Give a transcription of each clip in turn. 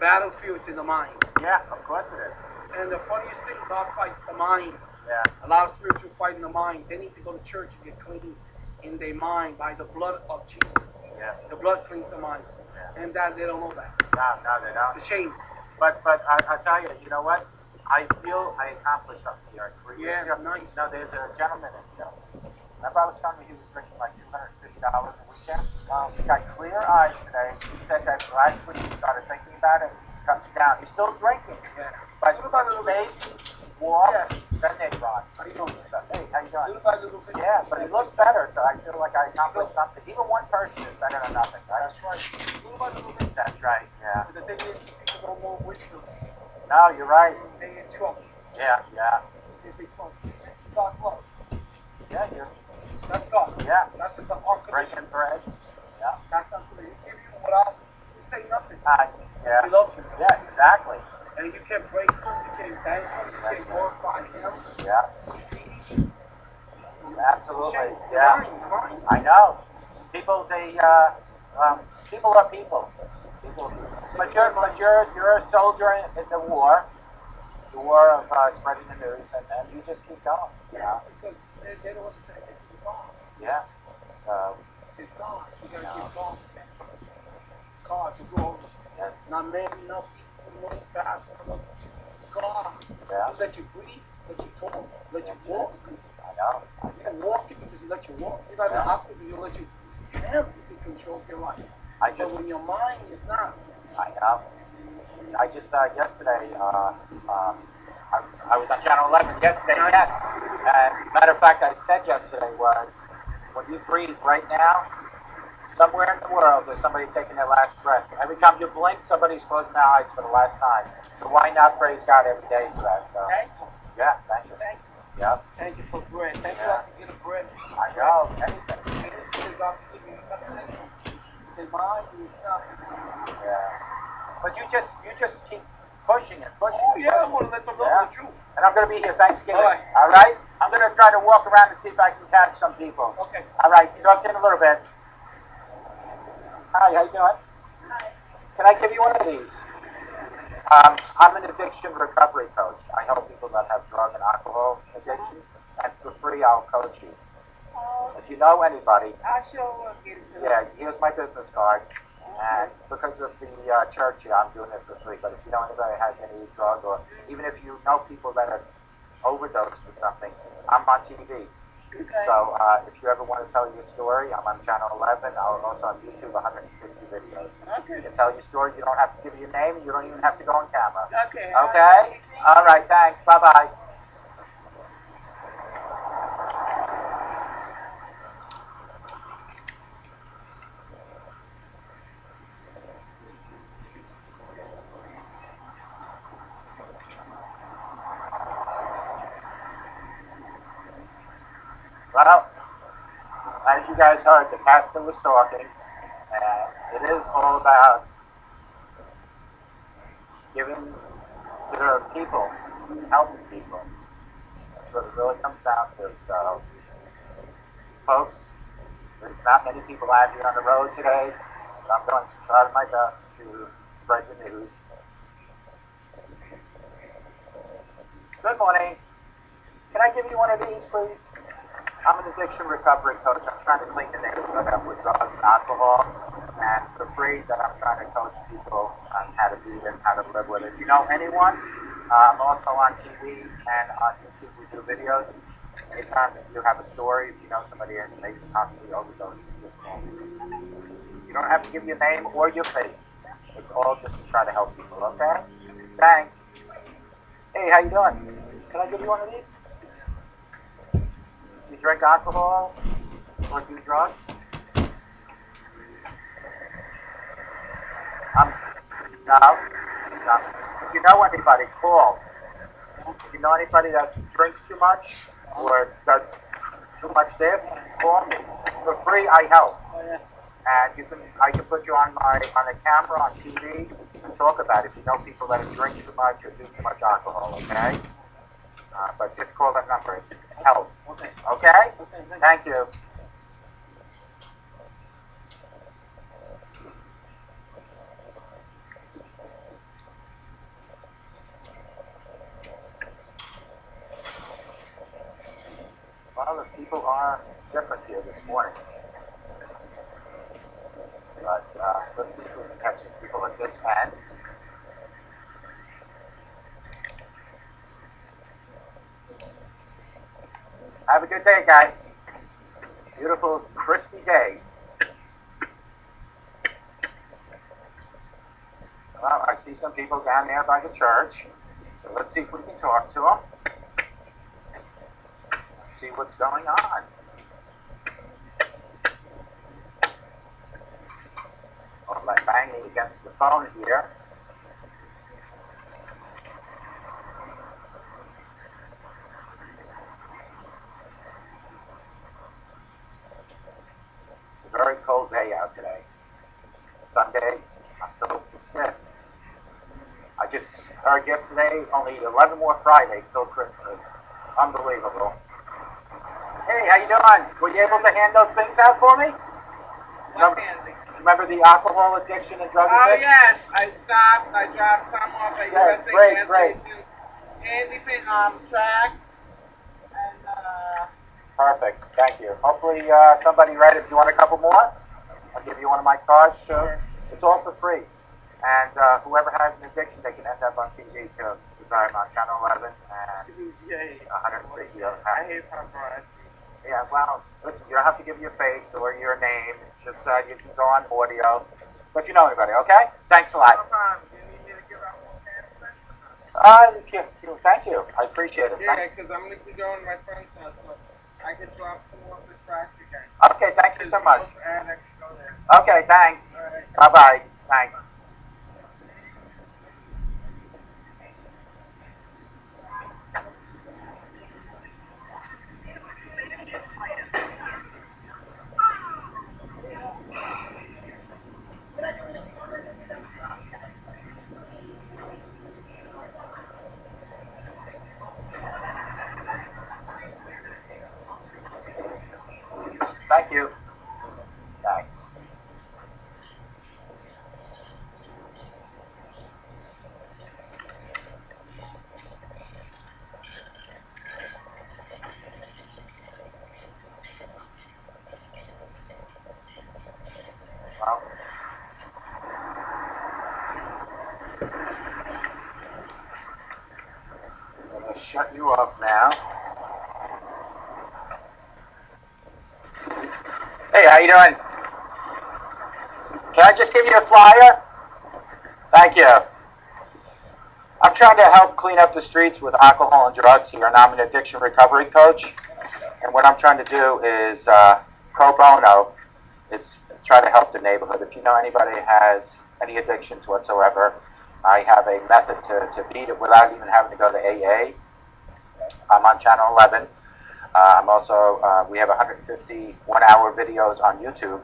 battlefield is in the mind. Yeah, of course it is. And the funniest thing, God fights the mind. Yeah. A lot of spiritual fight in the mind. They need to go to church and get clean in their mind by the blood of Jesus. Yes. The blood cleans the mind. Yeah. And that they don't know that. No, they don't. It's a shame. But I tell you, you know what? I feel I accomplished something here. Yeah, nice. No, there's a gentleman in here. Remember I was telling you he was drinking like $250 a weekend? Well, he's got clear eyes today. He said that last week he started thinking about it. He's cutting down. He's still drinking. Yeah. But babies walk, Yes. then they run. How you doing? So, hey, how you doing? Little by little bit. Yeah, but he looks better, so I feel like I accomplished something. Even one person is better than nothing, right? That's right. Little by little bit. That's right, yeah. But the thing is, people don't know which one. No, you're right. They in trouble. Yeah. They trouble. See, this is God's love. Yeah, you're That's God. Yeah. That's just the unconditional. breaking bread. Yeah. That's unconditional. He give you without you say nothing. Yeah. He loves you. Yeah, exactly. And you can praise him, you can thank him, you can glorify him. Yeah. Absolutely. Shame. Yeah. Mind. I know. People, people are people. But you're a soldier in the war of spreading the news, and you just keep going. Yeah, because they don't understand this is God. Yeah. So. It's God. You gotta give God thanks. God to glory. Yes. Not man, not people, no fast. God. Yeah. He let you breathe, let you talk, let you walk. I know. He can walk because he let you walk. You're not in the hospital because he let you. Him is in control of your life. But when your mind is not. I know. I just yesterday. I was on Channel 11 yesterday. Yes. And matter of fact, I said yesterday was when you breathe right now, somewhere in the world there's somebody taking their last breath. Every time you blink, somebody's closing their eyes for the last time. So why not praise God every day for that? So. Thank you. Yeah. Thank you. Thank you. Yeah. Thank you for bread. Thank you God to get a bread. I know. Anything. Anything God can give you, you gotta thank him. The mind is not. Yeah. But you just keep pushing and pushing. Oh yeah, I want to let them know the truth. And I'm going to be here Thanksgiving. All right? I'm going to try to walk around and see if I can catch some people. Okay. All right. Talk to you in a little bit. Hi, how you doing? Hi. Can I give you one of these? I'm an addiction recovery coach. I help people that have drug and alcohol addictions, and for free I'll coach you. If you know anybody, I sure will get it to yeah, here's my business card. And because of the church here, I'm doing it for free. But if you know anybody that has any drug, or even if you know people that are overdosed or something, I'm on TV. Okay. So if you ever want to tell your story, I'm on Channel 11. I'm also on YouTube, 150 videos. Okay. You can tell your story. You don't have to give your name. You don't even have to go on camera. Okay. Okay? All right, thanks. Bye-bye. Well, as you guys heard, the pastor was talking, and it is all about giving to the people, helping people. That's what it really comes down to. So, folks, there's not many people out here on the road today, but I'm going to try my best to spread the news. Good morning. Can I give you one of these, please? I'm an addiction recovery coach. I'm trying to clean the neighborhood up with drugs and alcohol. And for free, that I'm trying to coach people on how to beat it, how to live with it. If you know anyone, I'm also on TV and on YouTube. We do videos. Anytime you have a story, if you know somebody and they possibly overdose, just call me. You don't have to give your name or your face. It's all just to try to help people, okay? Thanks. Hey, how you doing? Can I give you one of these? You drink alcohol or do drugs? No. If you know anybody, call. If you know anybody that drinks too much or does too much this, call me. For free, I help. And I can put you on a camera on TV and talk about it if you know people that drink too much or do too much alcohol, okay? But just call that number. It's help. Okay. Okay? Okay. Thank you. Well, the people are different here this morning. But let's see if we can catch some people at this end. Have a good day, guys. Beautiful, crispy day. Well, I see some people down there by the church. So let's see if we can talk to them. See what's going on. Oh, I'm banging against the phone here. It's a very cold day out today. Sunday, October 5th. I just heard yesterday, only 11 more Fridays till Christmas. Unbelievable. Hey, how you doing? Were you able to hand those things out for me? Remember the alcohol addiction and drug addiction? Oh yes, I stopped. I dropped some off at USA gas station. Handy track. And perfect. Thank you. Hopefully somebody read it. If you want a couple more, I'll give you one of my cards. Sure. It's all for free. And whoever has an addiction, they can end up on TV too. Because I'm on Channel 11 and 150. I hate paparazzi. Yeah, well, listen, you don't have to give your face or your name. It's just you can go on audio. But if you know anybody, okay? Thanks a lot. No problem. Do you need me to give out more pamphlets? Thank you. I appreciate it. Yeah, because I'm going to be going to my friend's house, so I can drop some more of the track again. Okay, thank you so much. Most addicts go there. Okay, thanks. All right. Bye-bye. Thanks. Thank you. Thanks. Well, I'm going to shut you off now. Hey, how you doing? Can I just give you a flyer? Thank you. I'm trying to help clean up the streets with alcohol and drugs here, and I'm an addiction recovery coach. And what I'm trying to do is pro bono. It's try to help the neighborhood. If you know anybody who has any addictions whatsoever, I have a method to beat it without even having to go to AA. I'm on Channel 11. I'm also, we have 150 one-hour videos on YouTube.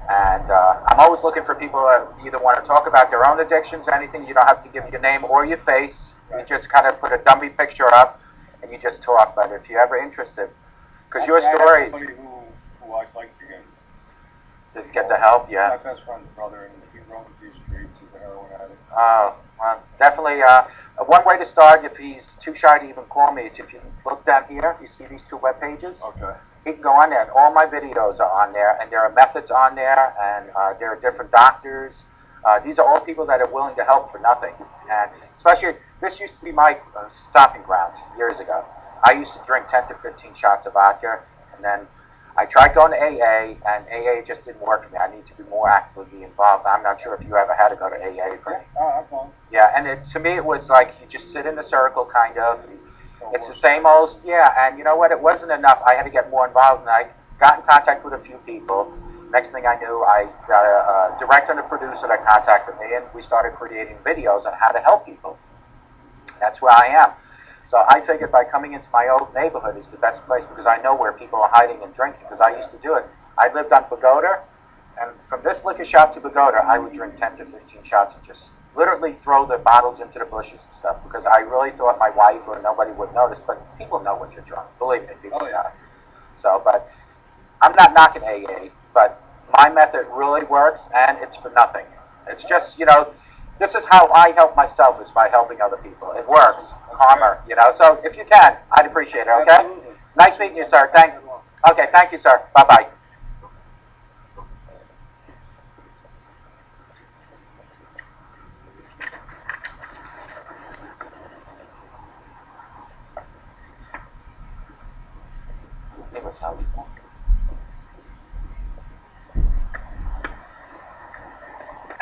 And I'm always looking for people that either want to talk about their own addictions or anything. You don't have to give your name or your face. You just kind of put a dummy picture up and you just talk about it if you're ever interested. Because your stories... Somebody who I'd like to get the help, yeah. My best friend's brother, and he roamed these streets as a heroin addict. Oh, well, definitely. One way to start, if he's too shy to even call me, is if you look down here, you see these two web pages? Okay. He can go on there, and all my videos are on there, and there are methods on there, and there are different doctors. These are all people that are willing to help for nothing. And especially, this used to be my stopping ground years ago. I used to drink 10 to 15 shots of vodka, and then I tried going to AA, and AA just didn't work for me. I need to be more actively involved. I'm not sure if you ever had to go to AA for me. I've gone. Yeah, and to me it was like you just sit in a circle, kind of. It's the same old, yeah, and you know what? It wasn't enough. I had to get more involved, and I got in contact with a few people. Next thing I knew, I got a director and a producer that contacted me, and we started creating videos on how to help people. That's where I am. So I figured by coming into my old neighborhood is the best place because I know where people are hiding and drinking because I used to do it. I lived on Pagoda, and from this liquor shop to Pagoda, I would drink 10 to 15 shots and just literally throw the bottles into the bushes and stuff because I really thought my wife or nobody would notice, but people know when you're drunk. Believe me, people know. So, but I'm not knocking AA, but my method really works, and it's for nothing. It's just, you know, this is how I help myself is by helping other people. It works. Karma, you know. So if you can, I'd appreciate it, okay? Absolutely. Nice meeting you, sir. Okay, thank you, sir. Bye-bye. It was helpful.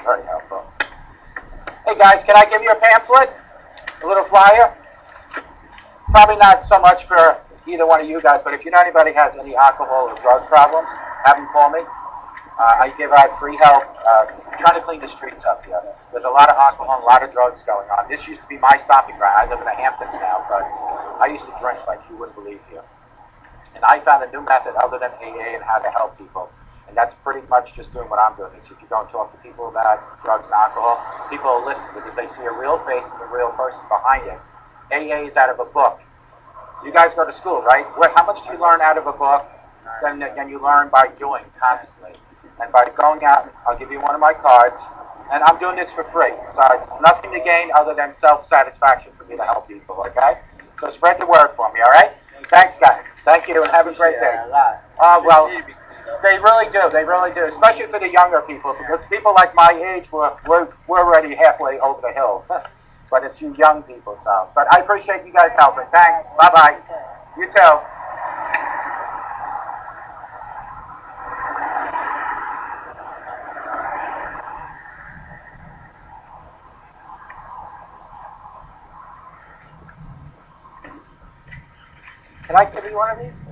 Very helpful. Hey guys, can I give you a pamphlet? A little flyer? Probably not so much for either one of you guys, but if you know anybody has any alcohol or drug problems, have them call me. I give out free help trying to clean the streets up here. There's a lot of alcohol and a lot of drugs going on. This used to be my stomping ground. I live in the Hamptons now, but I used to drink like you wouldn't believe here. And I found a new method other than AA and how to help people. And that's pretty much just doing what I'm doing. Is if you go and talk to people about drugs and alcohol, people will listen because they see a real face and a real person behind it. AA is out of a book. You guys go to school, right? How much do you learn out of a book than you learn by doing constantly? And by going out, I'll give you one of my cards. And I'm doing this for free. So it's nothing to gain other than self-satisfaction for me to help people, okay? So spread the word for me, all right? Thanks, guys. Thank you, and have a great day. Well, they really do. They really do, especially for the younger people, because people like my age, we're already halfway over the hill. But it's you young people, so. But I appreciate you guys helping. Thanks. Bye-bye. You too. Can I give you one of these?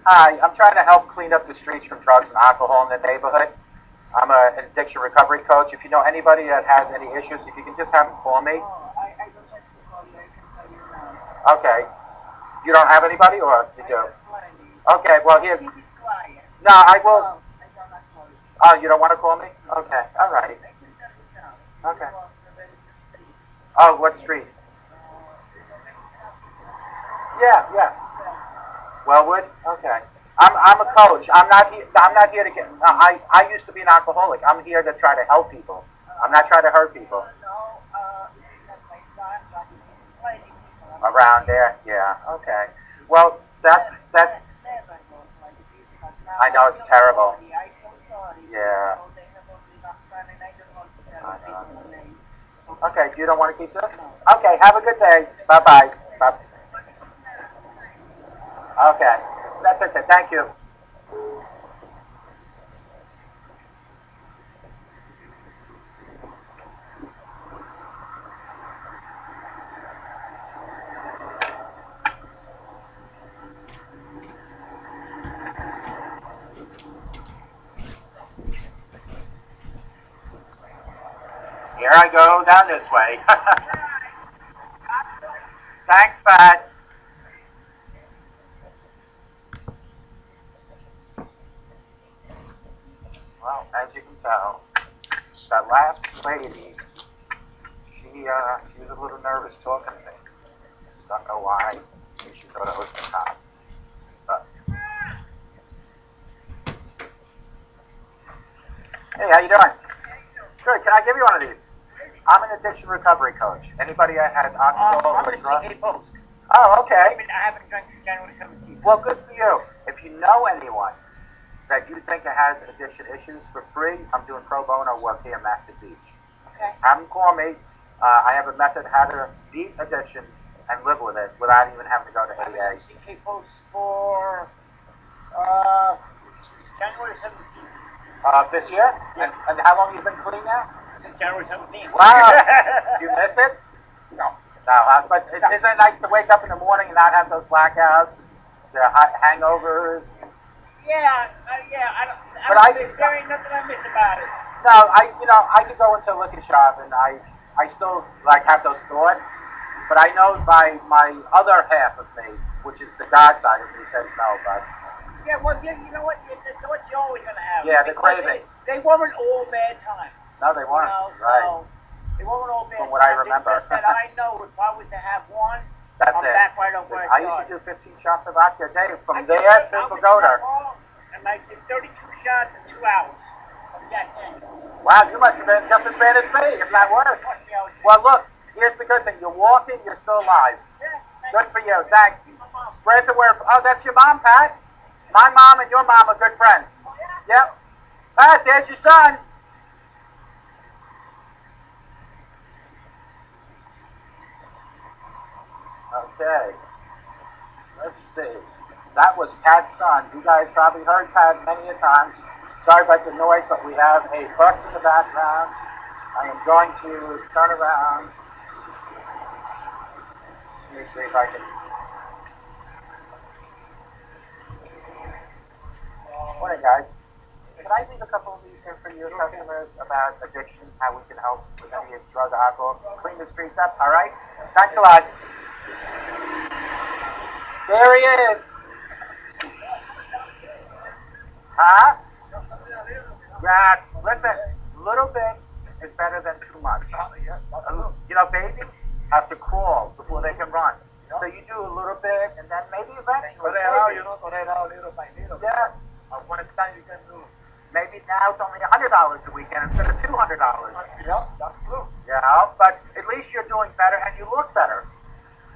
Hi, I'm trying to help clean up the streets from drugs and alcohol in the neighborhood. I'm an addiction recovery coach. If you know anybody that has any issues, if you can just have them call me. I don't have to call you. I can tell you now. Okay. You don't have anybody, or you do? Plenty. Okay, well, here. Keep it quiet. No, I will. No, I don't have to call you. Oh, you don't want to call me? Okay, all right. I can tell you now. Okay. You walk the Venice Street. Oh, what street? Yeah. Wellwood? Okay. I'm a coach. I'm not here to get. I used to be an alcoholic. I'm here to try to help people. I'm not trying to hurt people. No, it's not my son, but he's plenty people Around there, yeah. Okay. Well, that never goes like this, but now I know it's terrible. Sorry. I feel sorry. Yeah. So they have only one son, and I don't want to tell I know. people the name. So Okay. You don't want to keep this? Okay. Have a good day. Bye-bye. Bye. Okay. That's okay. Thank you. Here I go down this way. Thanks, Pat. Well, as you can tell, that last lady, she was a little nervous talking to me. Don't know why. Maybe she thought I was the cop. But hey, how you doing? Good. Can I give you one of these? I'm an addiction recovery coach. Anybody that has alcohol I'm or going to drugs? CK Post. Oh, okay. I haven't drank since January 17th. Well, good for you. If you know anyone that you think has addiction issues, for free, I'm doing pro bono work here in Mastic Beach. Okay. Have them call me. I have a method how to beat addiction and live with it without even having to go to I've been AA. on CK Post for January 17th. This year? Yeah. And how long have you been clean now? Since January 17th. Wow. Do you miss it? No. No, but isn't it nice to wake up in the morning and not have those blackouts, the hangovers? Yeah, I don't. But there ain't nothing I miss about it. No, I could go into a liquor shop and I still like have those thoughts, but I know my other half of me, which is the God side of me, says no. But Yeah, well, you know what? That's what you're always gonna have. Yeah, the Because cravings. They weren't all bad times. no, they weren't. Right. So they weren't all bad From what I times. remember. It's just that I know if I was to have one, That's I'm it. back right up where I used to do 15 shots of vodka a day from there to Pagoda. And I did 32 shots in 2 hours. From that day. Wow, you must have been just as bad as me, if not worse. Well, look, here's the good thing. You're walking, you're still alive. Yeah, Good for you. Thanks. Spread the word. Oh, that's your mom, Pat? My mom and your mom are good friends. Yep. Pat, there's your son. Okay. Let's see. That was Pat's son. You guys probably heard Pat many a times. Sorry about the noise, but we have a bus in the background. I am going to turn around. Let me see if I can. Morning, guys. Can I leave a couple of these here for your customers about addiction, how we can help with any drug or alcohol? Clean the streets up, all right? Thanks a lot. There he is. Huh? Yes. Listen, little bit is better than too much. You know, babies have to crawl before they can run. So you do a little bit, and then maybe eventually. Little by little. Yes. One time you can do. Maybe now it's only $100 a weekend instead of $200. Yeah, that's true. Yeah, but at least you're doing better, and you look better.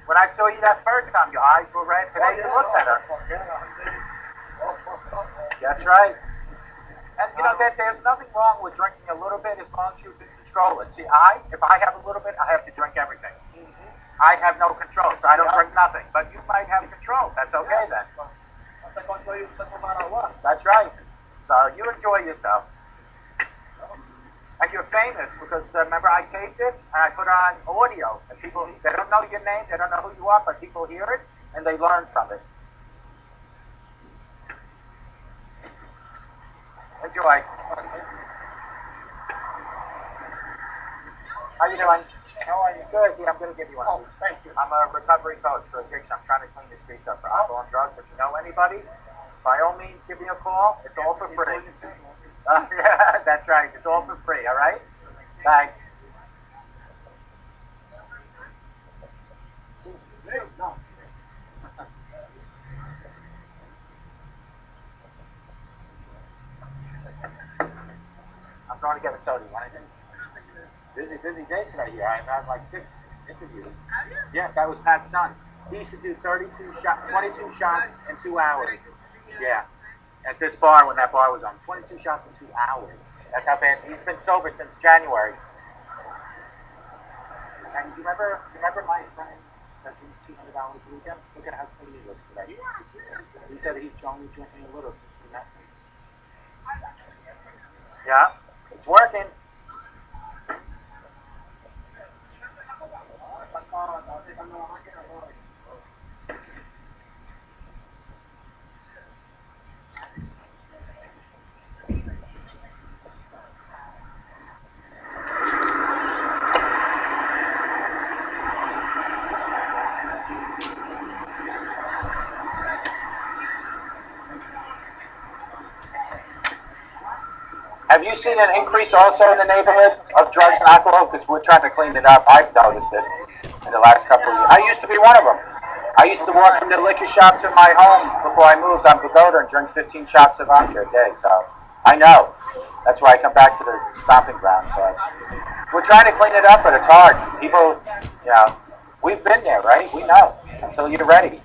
When I saw you that first time, your eyes were red. Today you look better. That's right. And you know that there's nothing wrong with drinking a little bit as long as you can control it. See, if I have a little bit, I have to drink everything. I have no control, so I don't drink nothing. But you might have control. That's okay then. That's right. So you enjoy yourself. And you're famous because remember I taped it and I put on audio. And people, they don't know your name, they don't know who you are, but people hear it and they learn from it. Enjoy. How you doing? How are you? Good. Yeah, I'm going to give you one. Oh, thank you. I'm a recovery coach for addiction. I'm trying to clean the streets up for alcohol and drugs. If you know anybody, by all means, give me a call. It's all for free. Yeah, that's right. It's all for free, all right? Thanks. I'm going to get a soda. You want anything? Busy day today here. I've had like 6 interviews. Yeah, that was Pat's son. He used to do 22 shots in 2 hours. Yeah. At this bar, when that bar was on, 22 shots in 2 hours. That's how bad. He's been sober since January. And do you remember my friend that drinks $200 a weekend? Look at how clean he looks today. He said he's only drinking a little since he met me. Yeah, it's working. Have you seen an increase also in the neighborhood of drugs and alcohol? Because we're trying to clean it up. I've noticed it in the last couple of years. I used to be one of them. I used to walk from the liquor shop to my home before I moved on Pagoda and drink 15 shots of vodka a day. So I know. That's why I come back to the stomping ground. But we're trying to clean it up, but it's hard. People, you know, we've been there, right? We know until you're ready.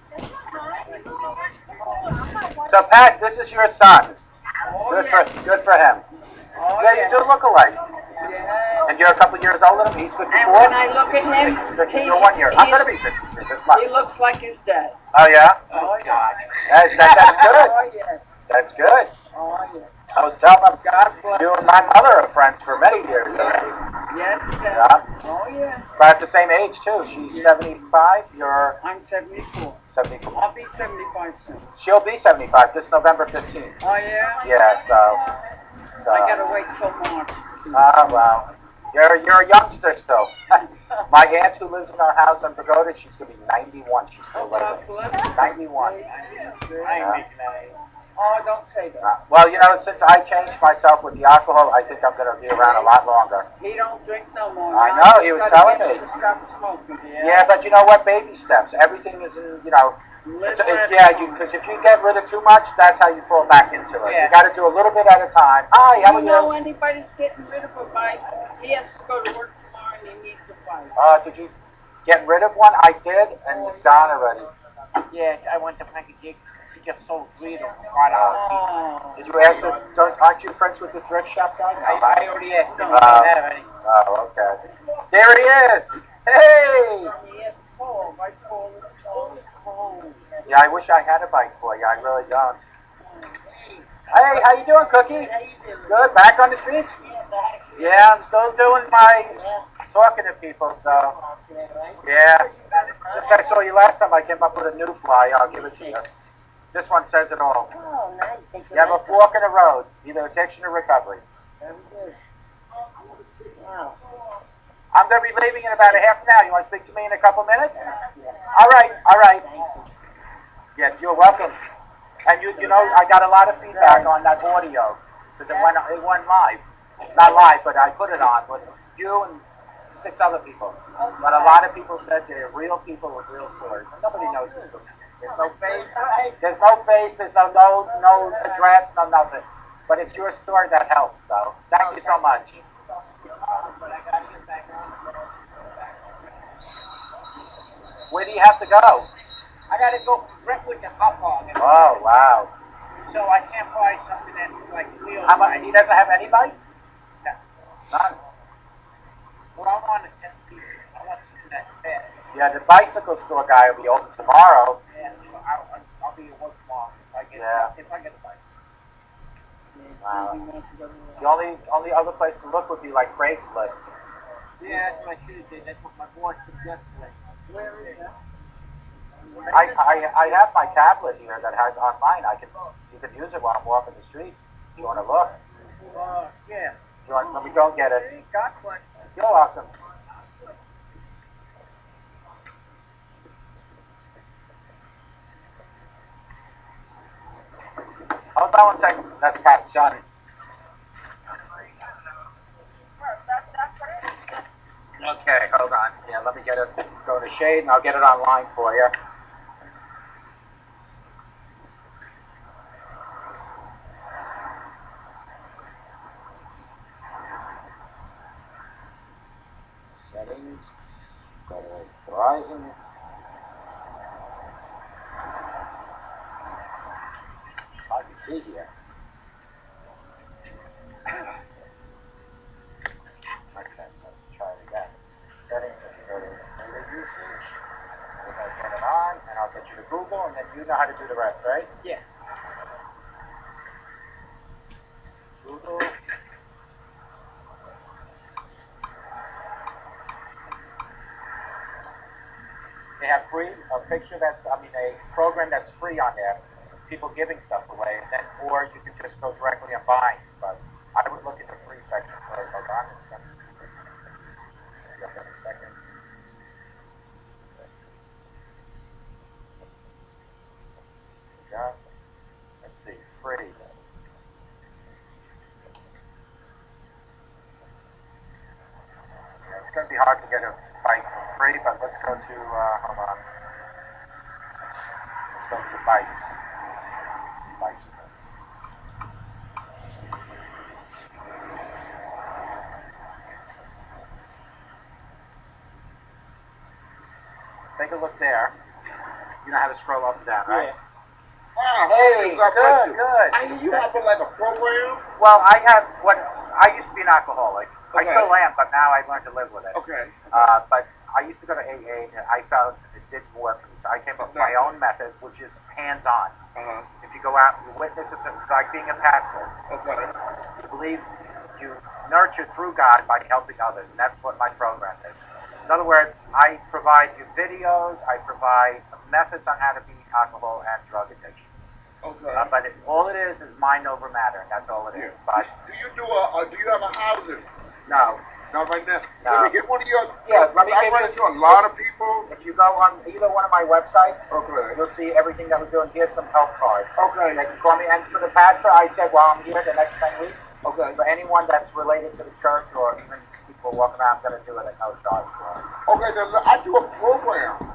So Pat, this is your son. Good for him. Yeah, you do look alike. Yes. And you're a couple years older than him. He's 54. And when I look at him, 54 1 year. I'm going to be 52 this month. He looks like his dad. Oh, yeah? Oh, God. That's good. Oh, yes. That's good. Oh, yes. I was telling him, God bless you and my mother are friends for many years. Yes, Yeah. Oh, yeah. But at the same age, too. She's 75. You're I'm 74. 74. I'll be 75 soon. She'll be 75 this November 15th. Oh, yeah? Yeah, so I gotta wait till March. well. You're a youngster still. My aunt who lives in our house in Pagoda, she's going to be 91. She's still living. 91. Oh, don't say that. Well, you know, since I changed myself with the alcohol, I think I'm going to be around a lot longer. He don't drink no more. I know, he was telling me. Stop smoking. Yeah, but you know what? Baby steps. Everything is, because if you get rid of too much, that's how you fall back into it. Yeah. You got to do a little bit at a time. Hi, how are you? You know anybody's getting rid of a bike? He has to go to work tomorrow and he needs a bike. Did you Getting rid of one? I did, and it's gone already. Yeah, I went to Frankie Jacobs. He just sold 3 of them. $5. Did you ask them? Aren't you friends with the thrift shop guy? I already asked him. Already. Oh, okay. There he is. Hey. Yes, Paul. My Paul is cold. Yeah, I wish I had a bike for you. I really don't. Hey, how you doing, Cookie? How you doing? Good. Back on the streets? Yeah, I'm still doing my talking to people. So yeah. Since I saw you last time, I came up with a new fly. I'll give it to you. This one says it all. Oh, nice. You have a fork in the road, either addiction or recovery. Very good. Wow. I'm going to be leaving in about a half an hour. You want to speak to me in a couple minutes? All right, all right. Yeah, you're welcome. And you know, I got a lot of feedback on that audio because it went live. Not live, but I put it on with you and 6 other people. But a lot of people said they're real people with real stories, and nobody knows who. There's no face. There's no face. There's no address, no nothing. But it's your story that helps. So thank you so much. Where do you have to go? I gotta go directly to Hop Hog. Oh wow! So I can't buy something that's like real. How about, he doesn't have any bikes? No. None. Well, I want a 10-speed. I want something that's fast. Yeah, the bicycle store guy will be open tomorrow. Yeah, I'll be once tomorrow if I get a bike. Wow. The only other place to look would be like Craigslist. Yeah, that's what I should have did. That's what my boss did yesterday. Where is that? I have my tablet here that has online. You can use it while I'm walking the streets. If you want to look. Yeah. Let me go get it. Got one. You're welcome. Hold on one second. That's Pat's son. Okay, hold on. Yeah, let me get it. Go to shade, and I'll get it online for you. Settings. Go to Verizon. Hard to see here. Okay, let's try it again. Settings, if you go to data usage, we're going to turn it on, and I'll get you to Google, and then you know how to do the rest, right? Yeah. Google. They have a program that's free on there, people giving stuff away, and then, or you can just go directly and buy. But I would look at the free section first. Hold on, it's going to show you up in a second. Here we go. Let's see, free. Yeah, it's going to be hard to get a bike for free, but let's go to, hold on. Let's go to bikes. Bicycle. Take a look there. You know how to scroll up and down, right? Yeah. Hey, God bless you. good. I hear you have like a program. Well, I used to be an alcoholic. Okay. I still am, but now I've learned to live with it. Okay. But I used to go to AA, and I found it didn't work for me. So I came up with my own method, which is hands-on. If you go out and you witness, it's like being a pastor. Okay. You believe you nurture through God by helping others, and that's what my program is. In other words, I provide you videos, I provide methods on how to beat alcohol and drug addiction. Okay. But all it is mind over matter, and that's all it is. But do you have a housing? No. Not right now. No. Let me get one of your. Yeah, I run into a lot of people. If you go on either one of my websites, okay, you'll see everything that we're doing. Here's some help cards. Okay. They can call me. And for the pastor, I said, well, I'm here the next 10 weeks. Okay. For anyone that's related to the church or even people walking around, I'm going to do it at no charge for them. Okay, then I do a program.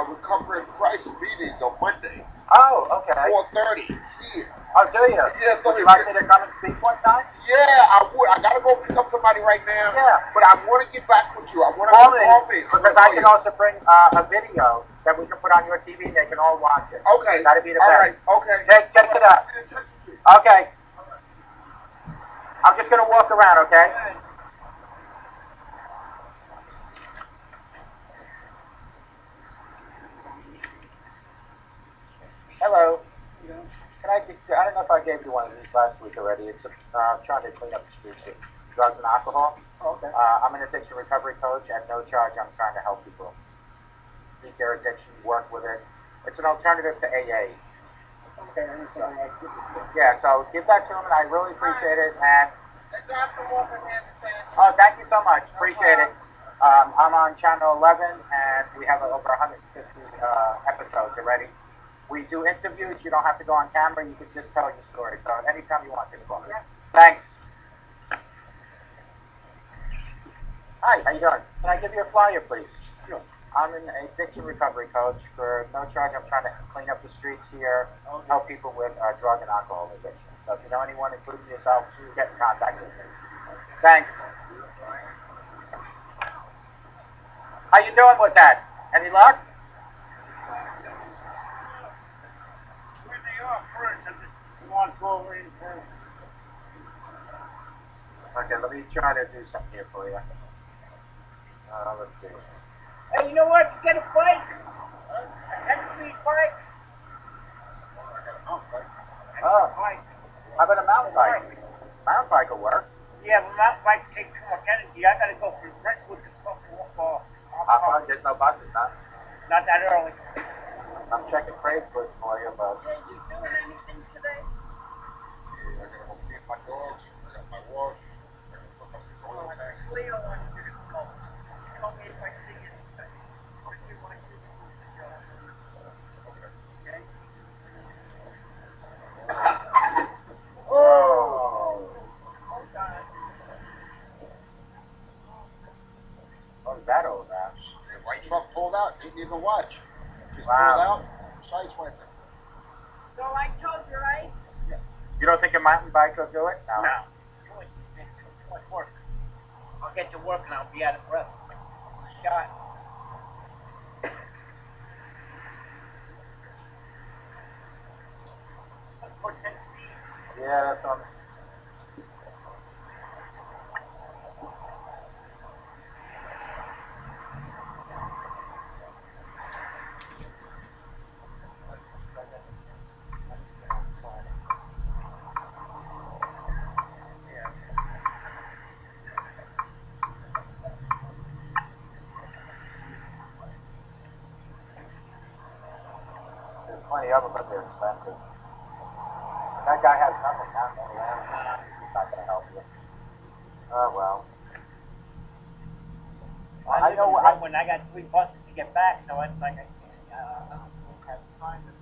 Recovery in Christ meetings on Mondays. Oh, okay. 4:30 here. Oh, do you? Yeah, so would you like me to come and speak one time? Yeah, I would. I gotta go pick up somebody right now. Yeah. But I want to get back with you. I want to call me because I can also bring a video that we can put on your TV. They can all watch it. Okay. That'd be the all best. Right. Okay. Check it out. Okay. I'm just gonna walk around. Okay. Hello. I don't know if I gave you one of these last week already. It's trying to clean up the streets with drugs and alcohol. Okay. I'm an addiction recovery coach at no charge. I'm trying to help people beat their addiction, work with it. It's an alternative to AA. Okay. Yeah, so give that to him, and I really appreciate it. And oh, thank you so much. Appreciate it. I'm on channel 11, and we have over 150 episodes already. We do interviews. You don't have to go on camera. You can just tell your story. So anytime you want, just call me. Thanks. Hi, how you doing? Can I give you a flyer, please? Sure. I'm an addiction recovery coach for no charge. I'm trying to clean up the streets here, help people with drug and alcohol addiction. So if you know anyone, including yourself, get in contact with me. Thanks. How you doing with that? Any luck? Where they are first, I just want to over into. Okay, let me try to do something here for you. Let's see. Hey, you know what? You get a bike? A 10-speed bike? Oh, how about a mountain bike? Mountain bike will work. Yeah, but mountain bikes take too much energy. I gotta go from Brentwood to fucking walk off. There's no buses, huh? Not that early. I'm checking Craigslist for you, but. Are you doing anything today? I gotta go feed my dogs. I got my wash. I gotta cook up this oil tank. Leo wanted you to call. He told me if I see anything. Because he wants you to do the job. Okay? Oh! Hold on. What was that all about? The white truck pulled out. Didn't even watch. Just Wow. pulled out. Sideswiped it. So I told you, right? You don't think a mountain bike will do it? No. Too much work. I'll get to work and I'll be out of breath. Shot. Yeah, that's what There's plenty of them, but they're expensive. That guy has nothing now. This is not going to help you. Oh, well. I know when I got 3 buses to get back, so it's like I don't have time to.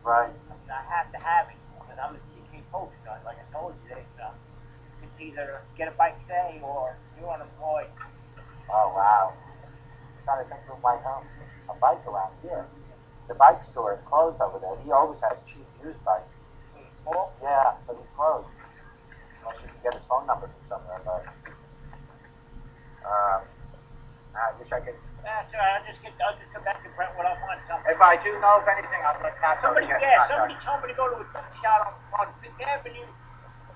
Right. I mean, I have to have it because I'm a CK coach. Like I told you, it's either get a bike today or you're unemployed. Oh, wow. I'm trying to think of a bike around here. The bike store is closed over there. He always has cheap used bikes. Oh? Yeah, but he's closed. Unless you can get his phone number from somewhere, but I wish I could. That's all right. I'll just come back to Brentwood. I want something. If I do know of anything, I'll let Pat know. Somebody told me to go to a jump shot on 5th Avenue.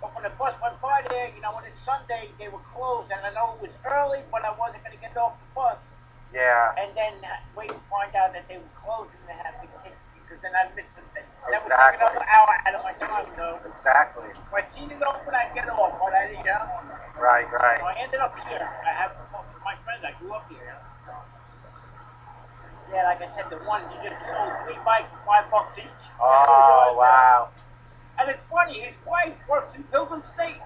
But when the bus went by there, when it's Sunday, they were closed, and I know it was early, but I wasn't going to get off the bus. Yeah. And then wait and find out that they were closed and they had to kick because then I missed the thing. That would take another hour out of my time, so. Exactly. If I seen it open, I'd get off, but I didn't, Right. So I ended up here. I have my friends, I grew up here, Yeah, like I said, the one, he just sold 3 bikes for $5 each. Oh, wow. And it's funny, his wife works in Pilgrim State.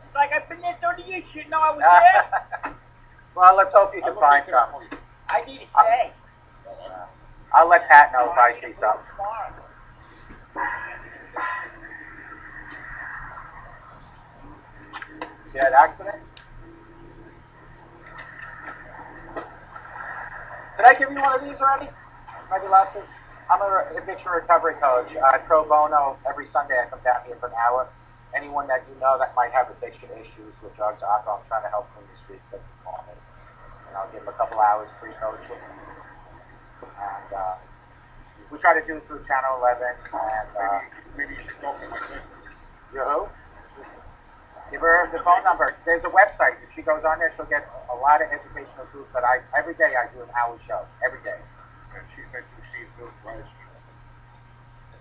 She's like, I've been there 30 years, you didn't know I was there? Well, let's hope you can find something. I need it today. I'll let Pat know if I see something. See that accident? Did I give you one of these already? Maybe last week? I'm an addiction recovery coach. Pro bono, every Sunday I come down here for an hour. Anyone that you know that might have addiction issues with drugs or alcohol, I'm trying to help clean the streets, they can call me. And I'll give them a couple hours free coaching. And we try to do it through Channel 11. And Maybe you should talk to my sister. you who? Give her the phone number. There's a website. If she goes on there, she'll get a lot of educational tools that every day I do an hour show. Every day. And she's been through seafood, right? She's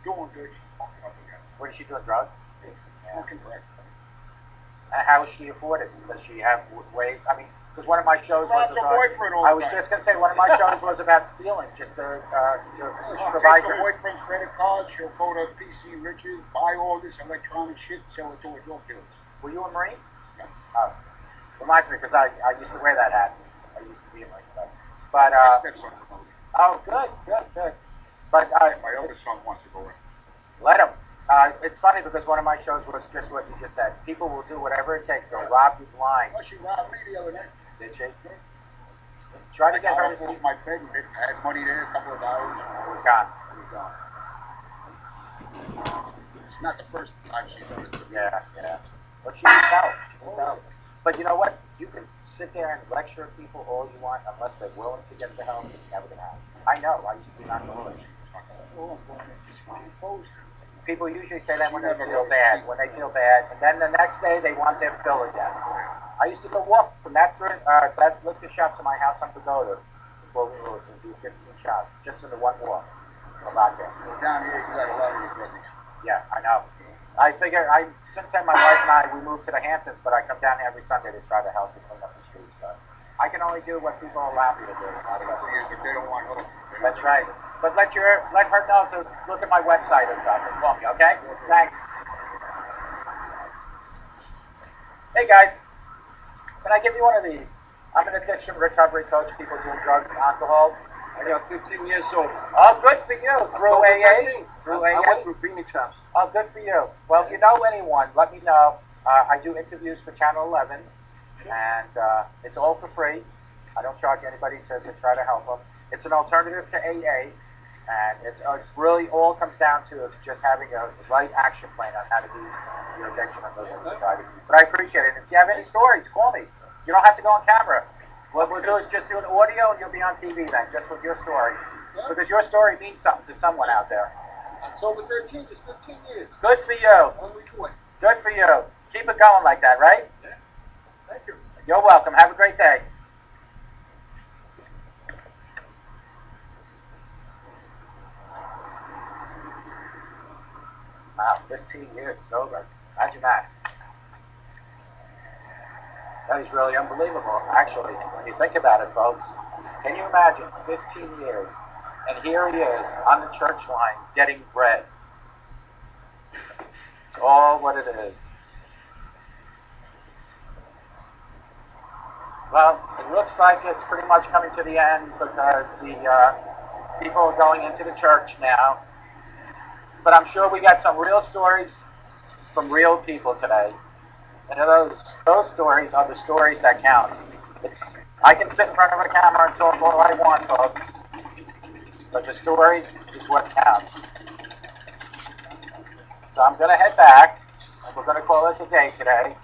doing good. She's fucking up again. What is she doing? Drugs? Smoking correct. And how is she afforded? Does she have ways? I mean, because one of my shows was Her about, boyfriend all the I was time. just going to say, one of my shows was about stealing, just to She provide takes her her. boyfriend's credit cards. She'll go to PC Riches, buy all this electronic shit, sell it to her drug dealers. Were you a Marine? Yeah. Oh, reminds me, because I used to wear that hat. I used to be a Marine. But, My stepson's a Marine. oh, good. But My other son wants to go in. let him. It's funny because one of my shows was just what you just said. People will do whatever it takes. They'll rob you blind. Well, she robbed me the other night. Did she? Try to get I her to got see. off my bed and I had money there, a couple of dollars. It was gone. It was gone. It's not the first time she's done it to me. Yeah. But she needs help. She needs help. But you know what? You can sit there and lecture people all you want, unless they're willing to get the help. It's never gonna happen. I know. I used to be an alcoholic. Oh, I'm going to just close. People usually say that when they She never feel goes. bad. When they feel bad, and then the next day they want their fill again. I used to go walk from that liquor shop to my house on Pagoda before we moved and do 15 shots just in the one walk. About there. Well, down here, you got a lot of your druggies. Yeah, I know. I figure since then my wife and I, we moved to the Hamptons, but I come down here every Sunday to try to help and clean up the streets. But I can only do what people allow me to do. The thing is, if they don't want help, they don't That's right. But let her know to look at my website and stuff and call me, okay? Thanks. Hey guys, can I give you one of these? I'm an addiction recovery coach, people doing drugs and alcohol. I got 15 years old. Oh, good for you. Through October AA? 13th. Through I AA? went through Phoenix House. Oh, good for you. Well, if you know anyone, let me know. I do interviews for Channel 11, and it's all for free. I don't charge anybody to try to help them. It's an alternative to AA, and it's really all comes down to just having a right action plan on how to do your addiction and live in sobriety. But I appreciate it. If you have any stories, call me. You don't have to go on camera. What we'll do is just do an audio, and you'll be on TV then, just with your story. Because your story means something to someone out there. October 13th is 15 years. Good for you. Only 20. Good for you. Keep it going like that, right? Yeah. Thank you. You're welcome. Have a great day. Wow, 15 years sober. Imagine that. That is really unbelievable, actually, when you think about it, folks. Can you imagine 15 years, and here he is on the church line getting bread? It's all what it is. Well, it looks like it's pretty much coming to the end because the people are going into the church now. But I'm sure we got some real stories from real people today. And those stories are the stories that count. I can sit in front of a camera and talk all I want, folks. But the stories is what counts. So I'm going to head back, and we're going to call it a day today.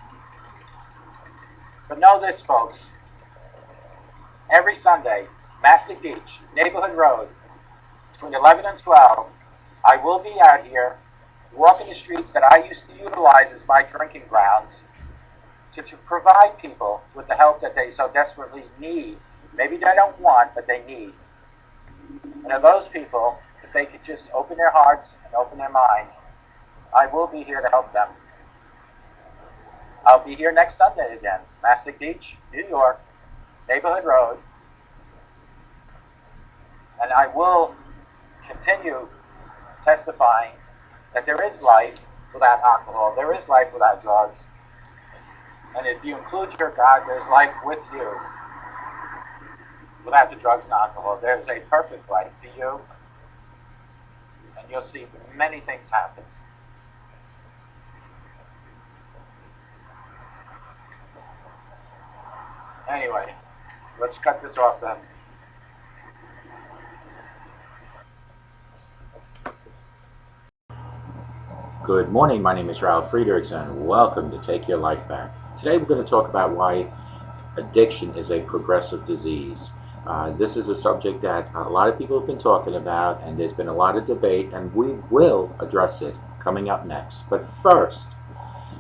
But know this, folks. Every Sunday, Mastic Beach, Neighborhood Road, between 11 and 12, I will be out here walking the streets that I used to utilize as my drinking grounds to provide people with the help that they so desperately need. Maybe they don't want, but they need. And of those people, if they could just open their hearts and open their mind, I will be here to help them. I'll be here next Sunday again. Mastic Beach, New York, Neighborhood Road. And I will continue testifying that there is life without alcohol. There is life without drugs. And if you include your God, there's life with you without the drugs and alcohol. There's a perfect life for you. And you'll see many things happen. Anyway, let's cut this off then. Good morning, my name is Ralf Friedrichs and welcome to Take Your Life Back. Today we're going to talk about why addiction is a progressive disease. This is a subject that a lot of people have been talking about, and there's been a lot of debate, and we will address it coming up next. But first,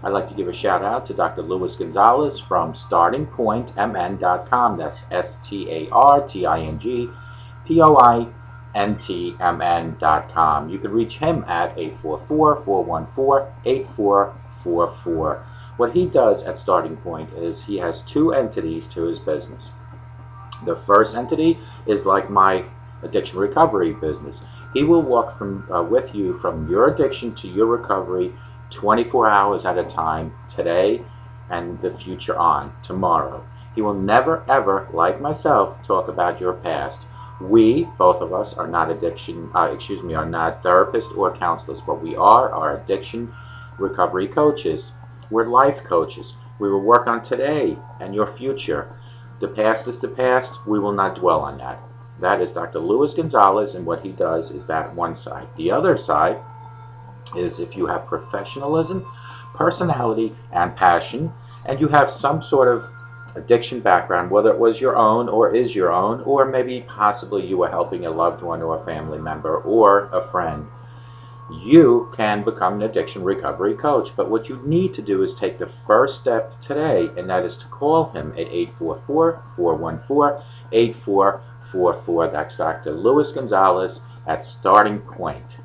I'd like to give a shout out to Dr. Luis Gonzalez from StartingPointMN.com. That's StartingPointMN.com. You can reach him at 844-414-8444. What he does at Starting Point is he has two entities to his business. The first entity is like my addiction recovery business. He will walk with you from your addiction to your recovery 24 hours at a time, today and the future on, tomorrow. He will never ever, like myself, talk about your past. We, both of us, are not are not therapists or counselors. What we are addiction recovery coaches. We're life coaches. We will work on today and your future. The past is the past. We will not dwell on that. That is Dr. Luis Gonzalez, and what he does is that one side. The other side is if you have professionalism, personality, and passion, and you have some sort of addiction background, whether it was your own or is your own, or maybe possibly you were helping a loved one or a family member or a friend, you can become an addiction recovery coach. But what you need to do is take the first step today, and that is to call him at 844-414-8444. That's Dr. Luis Gonzalez at Starting Point.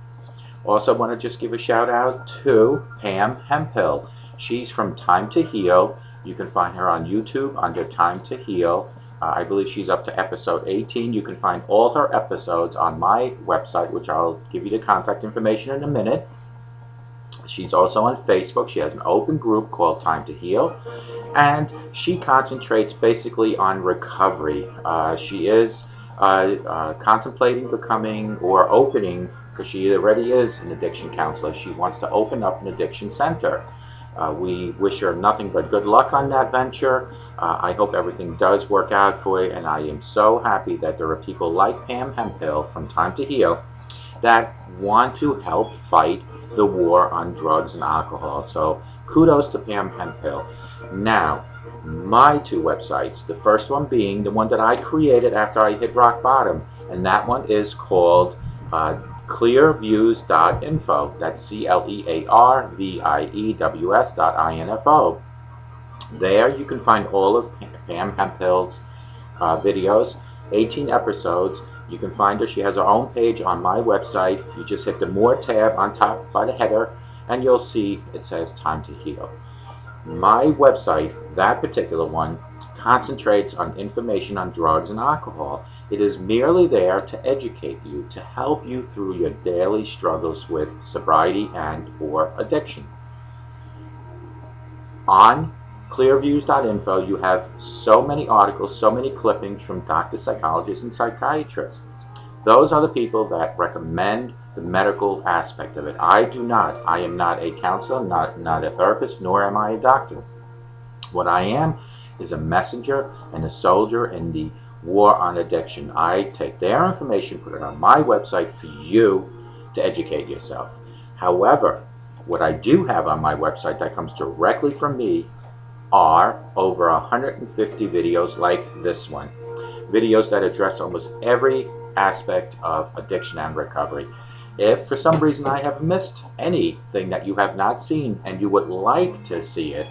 Also want to just give a shout out to Pam Hemphill. She's from Time to Heal. You can find her on YouTube under Time to Heal. I believe she's up to episode 18. You can find all her episodes on my website, which I'll give you the contact information in a minute. She's also on Facebook. She has an open group called Time to Heal, and she concentrates basically on recovery. She is contemplating becoming or opening, because she already is an addiction counselor. She wants to open up an addiction center. We wish her nothing but good luck on that venture. I hope everything does work out for you, and I am so happy that there are people like Pam Hemphill from Time to Heal that want to help fight the war on drugs and alcohol. So kudos to Pam Hemphill. Now, my two websites, the first one being the one that I created after I hit rock bottom, and that one is called clearviews.info. That's CLEARVIEWS.info. There you can find all of Pam Hemphill's videos, 18 episodes. You can find her. She has her own page on my website. You just hit the More tab on top by the header, and you'll see it says Time to Heal. My website, that particular one, concentrates on information on drugs and alcohol. It is merely there to educate you, to help you through your daily struggles with sobriety and or addiction. On clearviews.info, you have so many articles, so many clippings from doctors, psychologists, and psychiatrists. Those are the people that recommend the medical aspect of it. I do not. I am not a counselor, not a therapist, nor am I a doctor. What I am is a messenger and a soldier in the war on addiction. I take their information, put it on my website for you to educate yourself. However, what I do have on my website that comes directly from me are over 150 videos like this one. Videos that address almost every aspect of addiction and recovery. If for some reason I have missed anything that you have not seen and you would like to see it,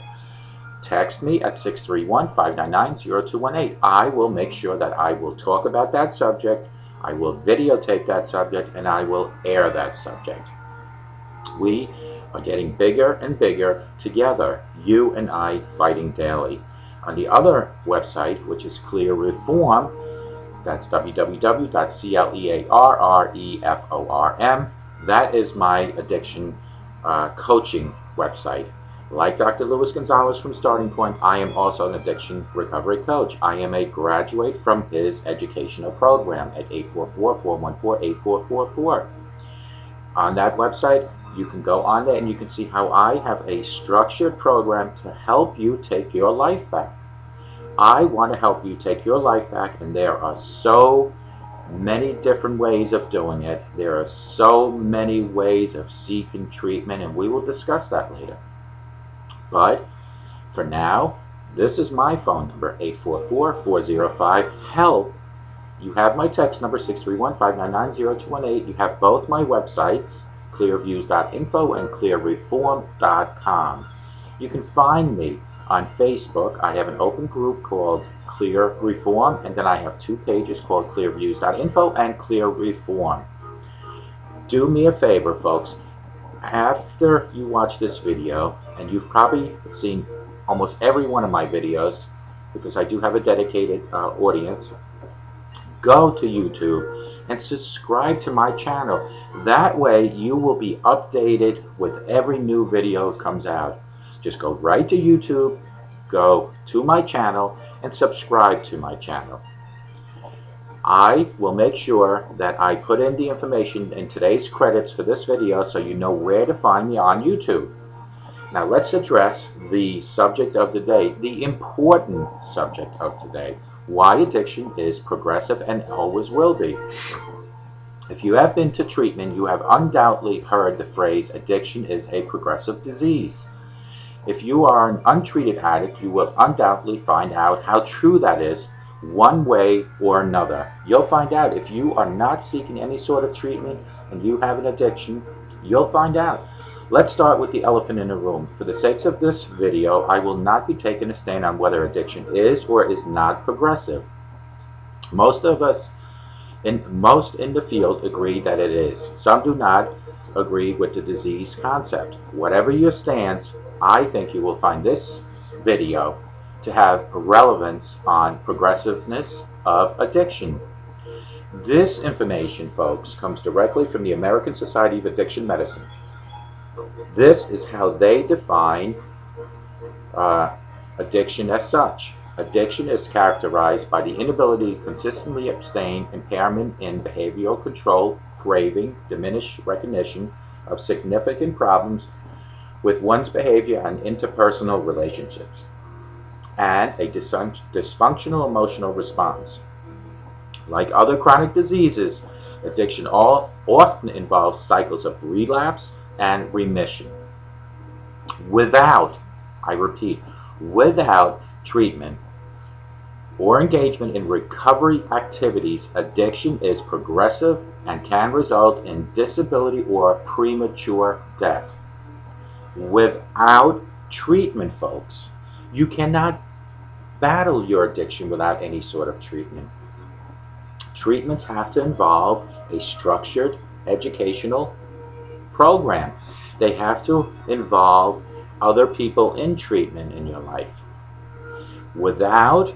text me at 631-599-0218. I will make sure that I will talk about that subject, I will videotape that subject, and I will air that subject. We are getting bigger and bigger together, you and I fighting daily. On the other website, which is Clear Reform, that's www.clearreform. That is my addiction coaching website. Like Dr. Luis Gonzalez from Starting Point, I am also an addiction recovery coach. I am a graduate from his educational program at 844-414-8444. On that website, you can go on there and you can see how I have a structured program to help you take your life back. I want to help you take your life back, and there are so many different ways of doing it. There are so many ways of seeking treatment, and we will discuss that later. But for now, this is my phone number, 844-405-HELP. You have my text number, 631-599-0218. You have both my websites, clearviews.info and clearreform.com. You can find me on Facebook. I have an open group called Clear Reform, and then I have 2 pages called clearviews.info and Clear Reform. Do me a favor, folks. After you watch this video, and you've probably seen almost every one of my videos, because I do have a dedicated audience, go to YouTube and subscribe to my channel. That way you will be updated with every new video that comes out. Just go right to YouTube, go to my channel, and subscribe to my channel. I will make sure that I put in the information in today's credits for this video so you know where to find me on YouTube. Now let's address the subject of the day, the important subject of today: why addiction is progressive and always will be. If you have been to treatment, you have undoubtedly heard the phrase addiction is a progressive disease. If you are an untreated addict, you will undoubtedly find out how true that is one way or another. You'll find out if you are not seeking any sort of treatment and you have an addiction, you'll find out. Let's start with the elephant in the room. For the sakes of this video, I will not be taking a stand on whether addiction is or is not progressive. Most of us, most in the field, agree that it is. Some do not agree with the disease concept. Whatever your stance, I think you will find this video to have relevance on progressiveness of addiction. This information, folks, comes directly from the American Society of Addiction Medicine. This is how they define addiction as such. Addiction is characterized by the inability to consistently abstain, impairment in behavioral control, craving, diminished recognition of significant problems with one's behavior and interpersonal relationships, and a dysfunctional emotional response. Like other chronic diseases, addiction often involves cycles of relapse and remission. Without, I repeat, without treatment or engagement in recovery activities, addiction is progressive and can result in disability or premature death. Without treatment, folks, you cannot battle your addiction without any sort of treatment. Treatments have to involve a structured educational program. They have to involve other people in treatment in your life. Without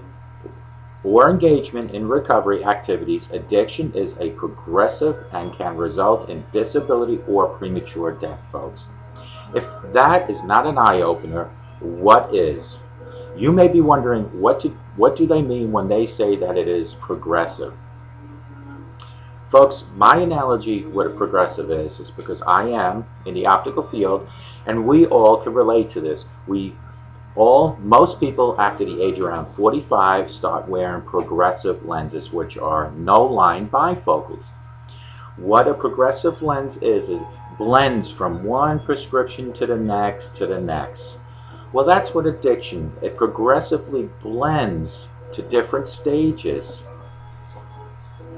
or engagement in recovery activities, addiction is a progressive and can result in disability or premature death, folks. If that is not an eye-opener, what is? You may be wondering, what do they mean when they say that it is progressive? Folks, my analogy what a progressive is because I am in the optical field, and we all can relate to this. Most people after the age around 45 start wearing progressive lenses, which are no-line bifocals. What a progressive lens is, it blends from one prescription to the next to the next. Well, that's what addiction, it progressively blends to different stages.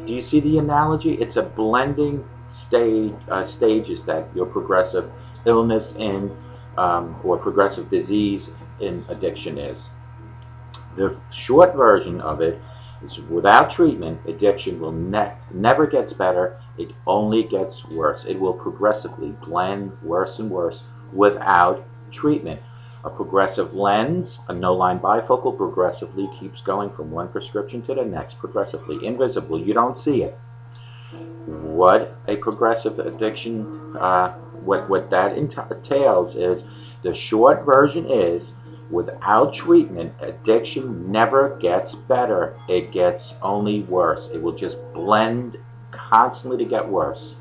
Do you see the analogy? It's a blending stages that your progressive illness in or progressive disease in addiction is. The short version of it is, without treatment, addiction will never gets better. It only gets worse. It will progressively blend worse and worse without treatment. A progressive lens, a no-line bifocal, progressively keeps going from one prescription to the next, progressively invisible. You don't see it. What a progressive addiction, what that entails is, the short version is, without treatment, addiction never gets better. It gets only worse. It will just blend constantly to get worse.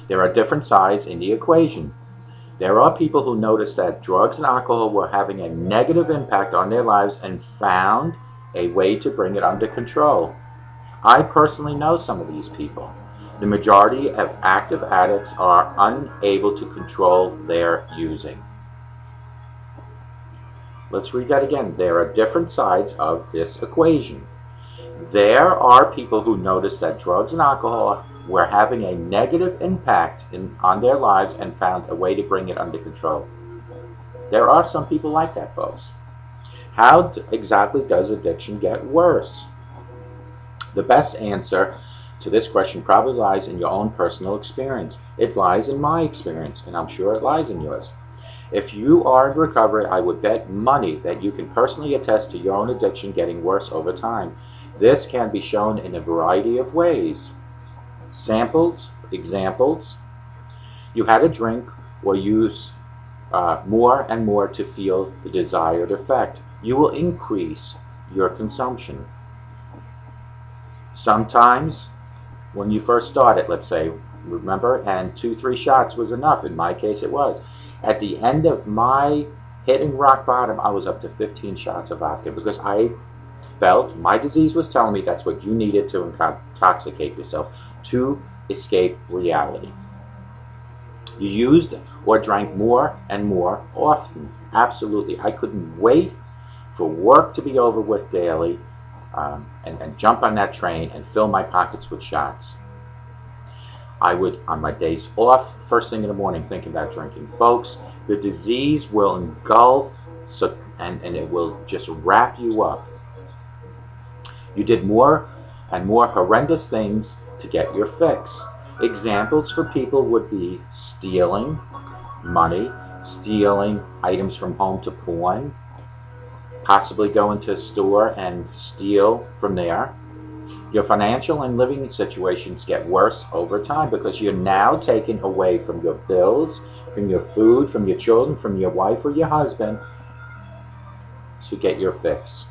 There are different sides in the equation. There are people who noticed that drugs and alcohol were having a negative impact on their lives and found a way to bring it under control. I personally know some of these people. The majority of active addicts are unable to control their using. Let's read that again. There are different sides of this equation. There are people who noticed that drugs and alcohol were having a negative impact on their lives and found a way to bring it under control. There are some people like that, folks. How exactly does addiction get worse? The best answer to this question probably lies in your own personal experience. It lies in my experience, and I'm sure it lies in yours. If you are in recovery, I would bet money that you can personally attest to your own addiction getting worse over time. This can be shown in a variety of ways. Samples, examples. You had a drink or use more and more to feel the desired effect. You will increase your consumption. Sometimes when you first started, let's say, remember, and 2-3 shots was enough. In my case, it was. At the end of my hitting rock bottom, I was up to 15 shots of vodka because I felt my disease was telling me that's what you needed to intoxicate yourself, to escape reality. You used or drank more and more often. Absolutely. I couldn't wait for work to be over with daily and jump on that train and fill my pockets with shots. I would, on my days off, first thing in the morning, think about drinking. Folks, the disease will engulf and it will just wrap you up. You did more and more horrendous things to get your fix. Examples for people would be stealing money, stealing items from home to pawn, possibly go into a store and steal from there. Your financial and living situations get worse over time because you're now taken away from your bills, from your food, from your children, from your wife or your husband to get your fix.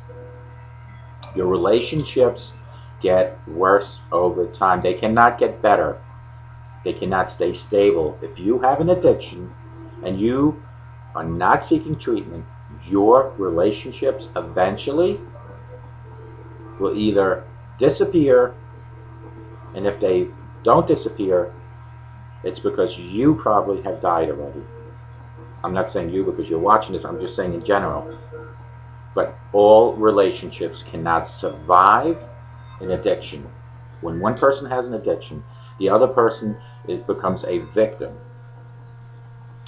Your relationships get worse over time. They cannot get better. They cannot stay stable. If you have an addiction and you are not seeking treatment, your relationships eventually will either disappear, and if they don't disappear, it's because you probably have died already. I'm not saying you because you're watching this, I'm just saying in general. But all relationships cannot survive an addiction. When one person has an addiction, the other person becomes a victim.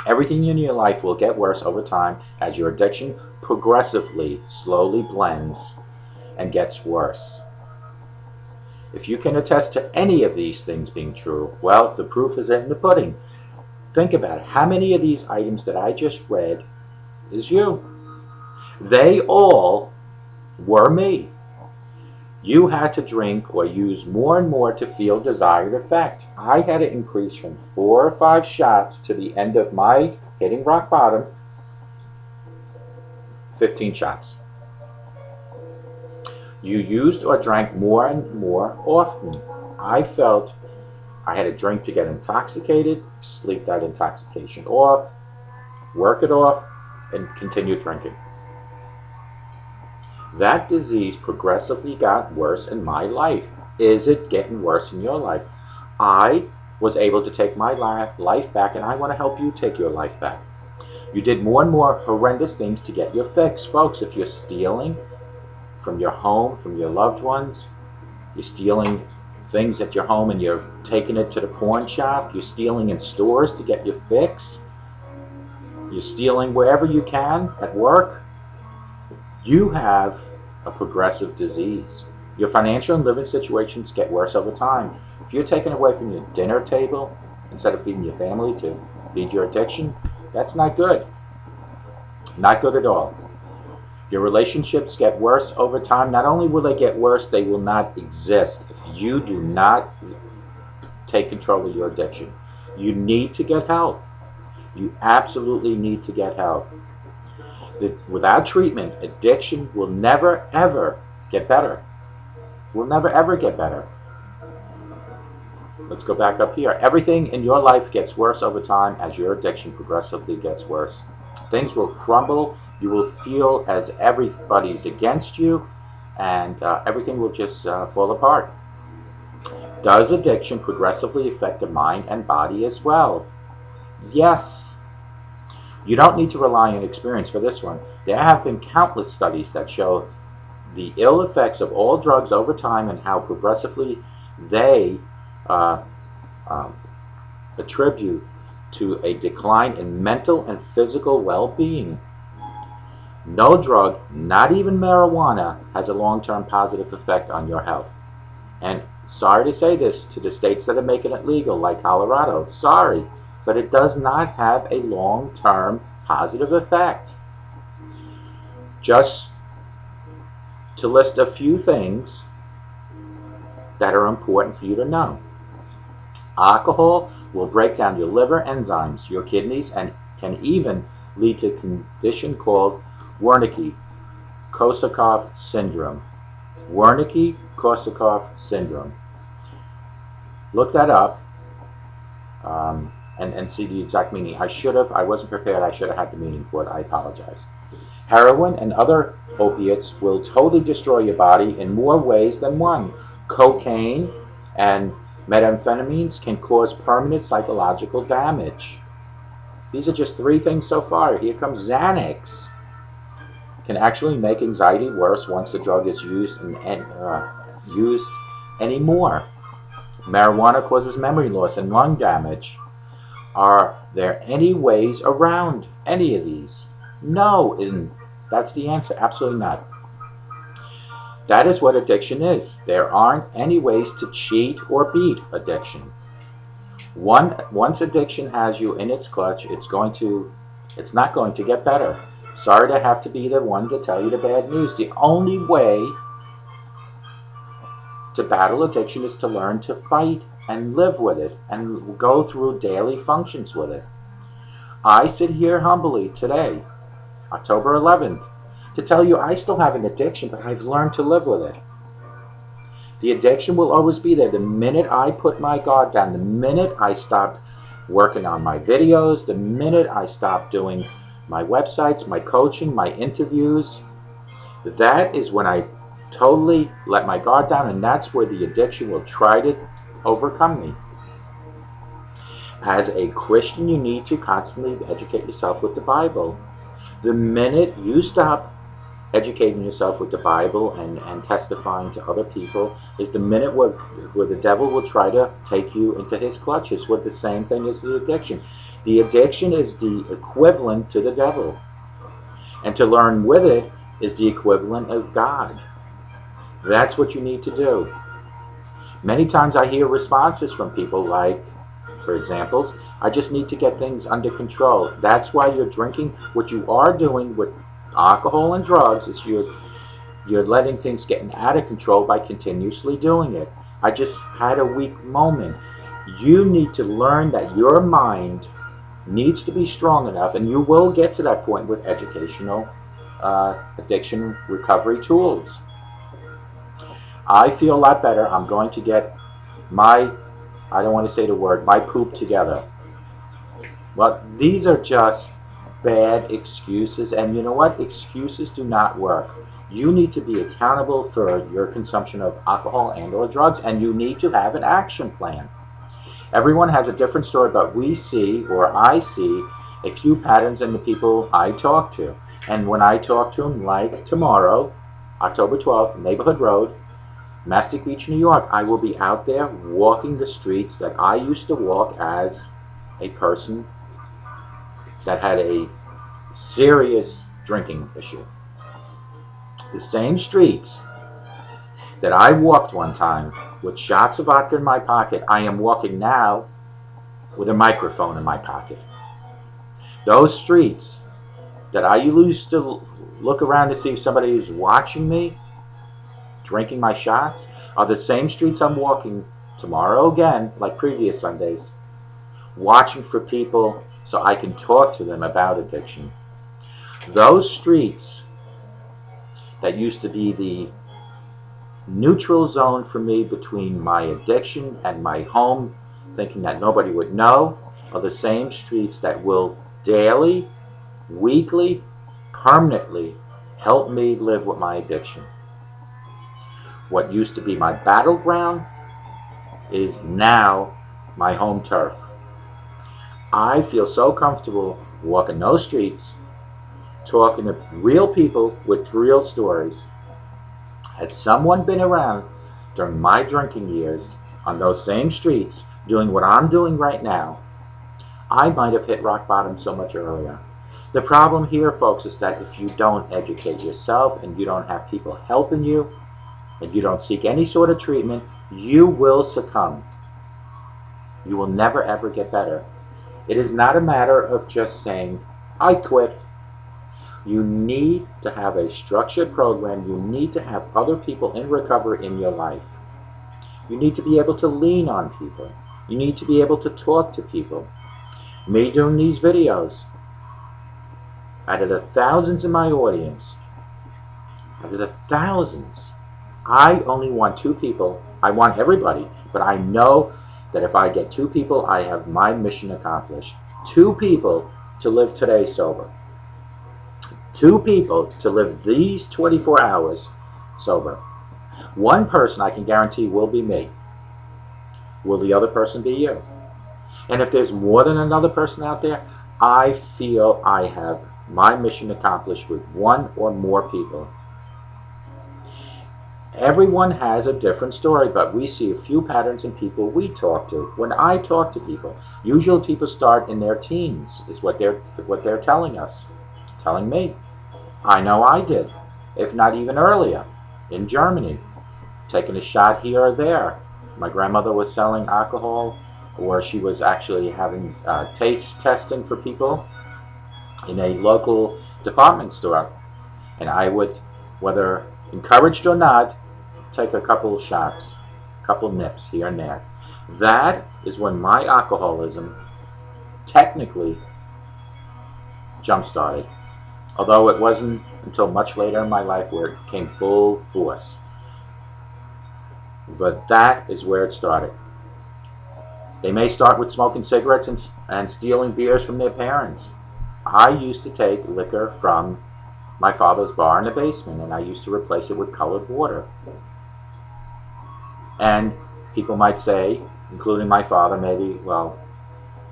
Everything in your life will get worse over time as your addiction progressively, slowly blends and gets worse. If you can attest to any of these things being true, well, the proof is in the pudding. Think about it. How many of these items that I just read is you? They all were me. You had to drink or use more and more to feel desired effect. I had to increase from 4 or 5 shots to the end of my hitting rock bottom, 15 shots. You used or drank more and more often. I felt I had to drink to get intoxicated, sleep that intoxication off, work it off, and continue drinking. That disease progressively got worse in my life. Is it getting worse in your life? I was able to take my life back, and I want to help you take your life back. You did more and more horrendous things to get your fix. Folks, if you're stealing from your home, from your loved ones, you're stealing things at your home and you're taking it to the pawn shop, you're stealing in stores to get your fix, you're stealing wherever you can at work, you have a progressive disease. Your financial and living situations get worse over time. If you're taken away from your dinner table instead of feeding your family to feed your addiction, that's not good. Not good at all. Your relationships get worse over time. Not only will they get worse, they will not exist if you do not take control of your addiction. You need to get help. You absolutely need to get help. Without treatment, addiction will never ever get better. Will never ever get better. Let's go back up here. Everything in your life gets worse over time as your addiction progressively gets worse. Things will crumble. You will feel as everybody's against you, and everything will just fall apart. does addiction progressively affect the mind and body as well? Yes. You don't need to rely on experience for this one. There have been countless studies that show the ill effects of all drugs over time and how progressively they attribute to a decline in mental and physical well-being. No drug, not even marijuana, has a long-term positive effect on your health. And sorry to say this to the states that are making it legal, like Colorado, sorry, but it does not have a long-term positive effect. Just to list a few things that are important for you to know. Alcohol will break down your liver enzymes, your kidneys, and can even lead to a condition called Wernicke-Korsakoff syndrome. Wernicke-Korsakoff syndrome. Look that up and see the exact meaning. I wasn't prepared. I should have had the meaning for it. I apologize. Heroin and other opiates will totally destroy your body in more ways than one. Cocaine and methamphetamines can cause permanent psychological damage. These are just 3 things so far. Here comes Xanax. Can actually make anxiety worse once the drug is used anymore. Marijuana causes memory loss and lung damage. Are there any ways around any of these? No, that's the answer. Absolutely not. That is what addiction is. There aren't any ways to cheat or beat addiction. Once addiction has you in its clutch, it's not going to get better. Sorry to have to be the one to tell you the bad news. The only way to battle addiction is to learn to fight and live with it and go through daily functions with it. I sit here humbly today, October 11th, to tell you I still have an addiction, but I've learned to live with it. The addiction will always be there. The minute I put my guard down, the minute I stopped working on my videos, the minute I stopped doing my websites, my coaching, my interviews, that is when I totally let my guard down, and that's where the addiction will try to overcome me. As a Christian, you need to constantly educate yourself with the Bible. The minute you stop educating yourself with the Bible and testifying to other people is the minute where the devil will try to take you into his clutches with the same thing as the addiction. The addiction is the equivalent to the devil. And to learn with it is the equivalent of God. That's what you need to do. Many times I hear responses from people like, for examples, I just need to get things under control. That's why you're drinking. What you are doing with alcohol and drugs is you're letting things get out of control by continuously doing it. I just had a weak moment. You need to learn that your mind needs to be strong enough, and you will get to that point with educational addiction recovery tools. I feel a lot better. I'm going to get I don't want to say the word, my poop together. Well, these are just bad excuses, and you know what? Excuses do not work. You need to be accountable for your consumption of alcohol and or drugs, and you need to have an action plan. Everyone has a different story, but we see, or I see, a few patterns in the people I talk to. And when I talk to them, like tomorrow, October 12th, Neighborhood Road, Mastic Beach, New York, I will be out there walking the streets that I used to walk as a person that had a serious drinking issue. The same streets that I walked one time with shots of vodka in my pocket, I am walking now with a microphone in my pocket. Those streets that I used to look around to see if somebody is watching me drinking my shots are the same streets I'm walking tomorrow again, like previous Sundays, watching for people so I can talk to them about addiction. Those streets that used to be the neutral zone for me between my addiction and my home, thinking that nobody would know, are the same streets that will daily, weekly, permanently help me live with my addiction. What used to be my battleground is now my home turf. I feel so comfortable walking those streets, talking to real people with real stories. Had someone been around during my drinking years on those same streets doing what I'm doing right now, I might have hit rock bottom so much earlier. The problem here, folks, is that if you don't educate yourself and you don't have people helping you and you don't seek any sort of treatment, you will succumb. You will never ever get better. It is not a matter of just saying, I quit. You need to have a structured program. You need to have other people in recovery in your life. You need to be able to lean on people. You need to be able to talk to people. Me doing these videos, out of the thousands in my audience, out of the thousands, I only want 2 people. I want everybody, but I know that if I get 2 people, I have my mission accomplished. 2 people to live today sober. 2 people to live these 24 hours sober. 1 person I can guarantee will be me. Will the other person be you? And if there's more than another person out there, I feel I have my mission accomplished with 1 or more people. Everyone has a different story, but we see a few patterns in people we talk to. When I talk to people, usually people start in their teens, is what they're telling us, telling me. I know I did, if not even earlier, in Germany, taking a shot here or there. My grandmother was selling alcohol, or she was actually having taste testing for people in a local department store. And I would, whether encouraged or not, take a couple shots, a couple nips here and there. That is when my alcoholism technically jump-started. Although it wasn't until much later in my life where it came full force. But that is where it started. They may start with smoking cigarettes and stealing beers from their parents. I used to take liquor from my father's bar in the basement, and I used to replace it with colored water. And people might say, including my father, maybe, well,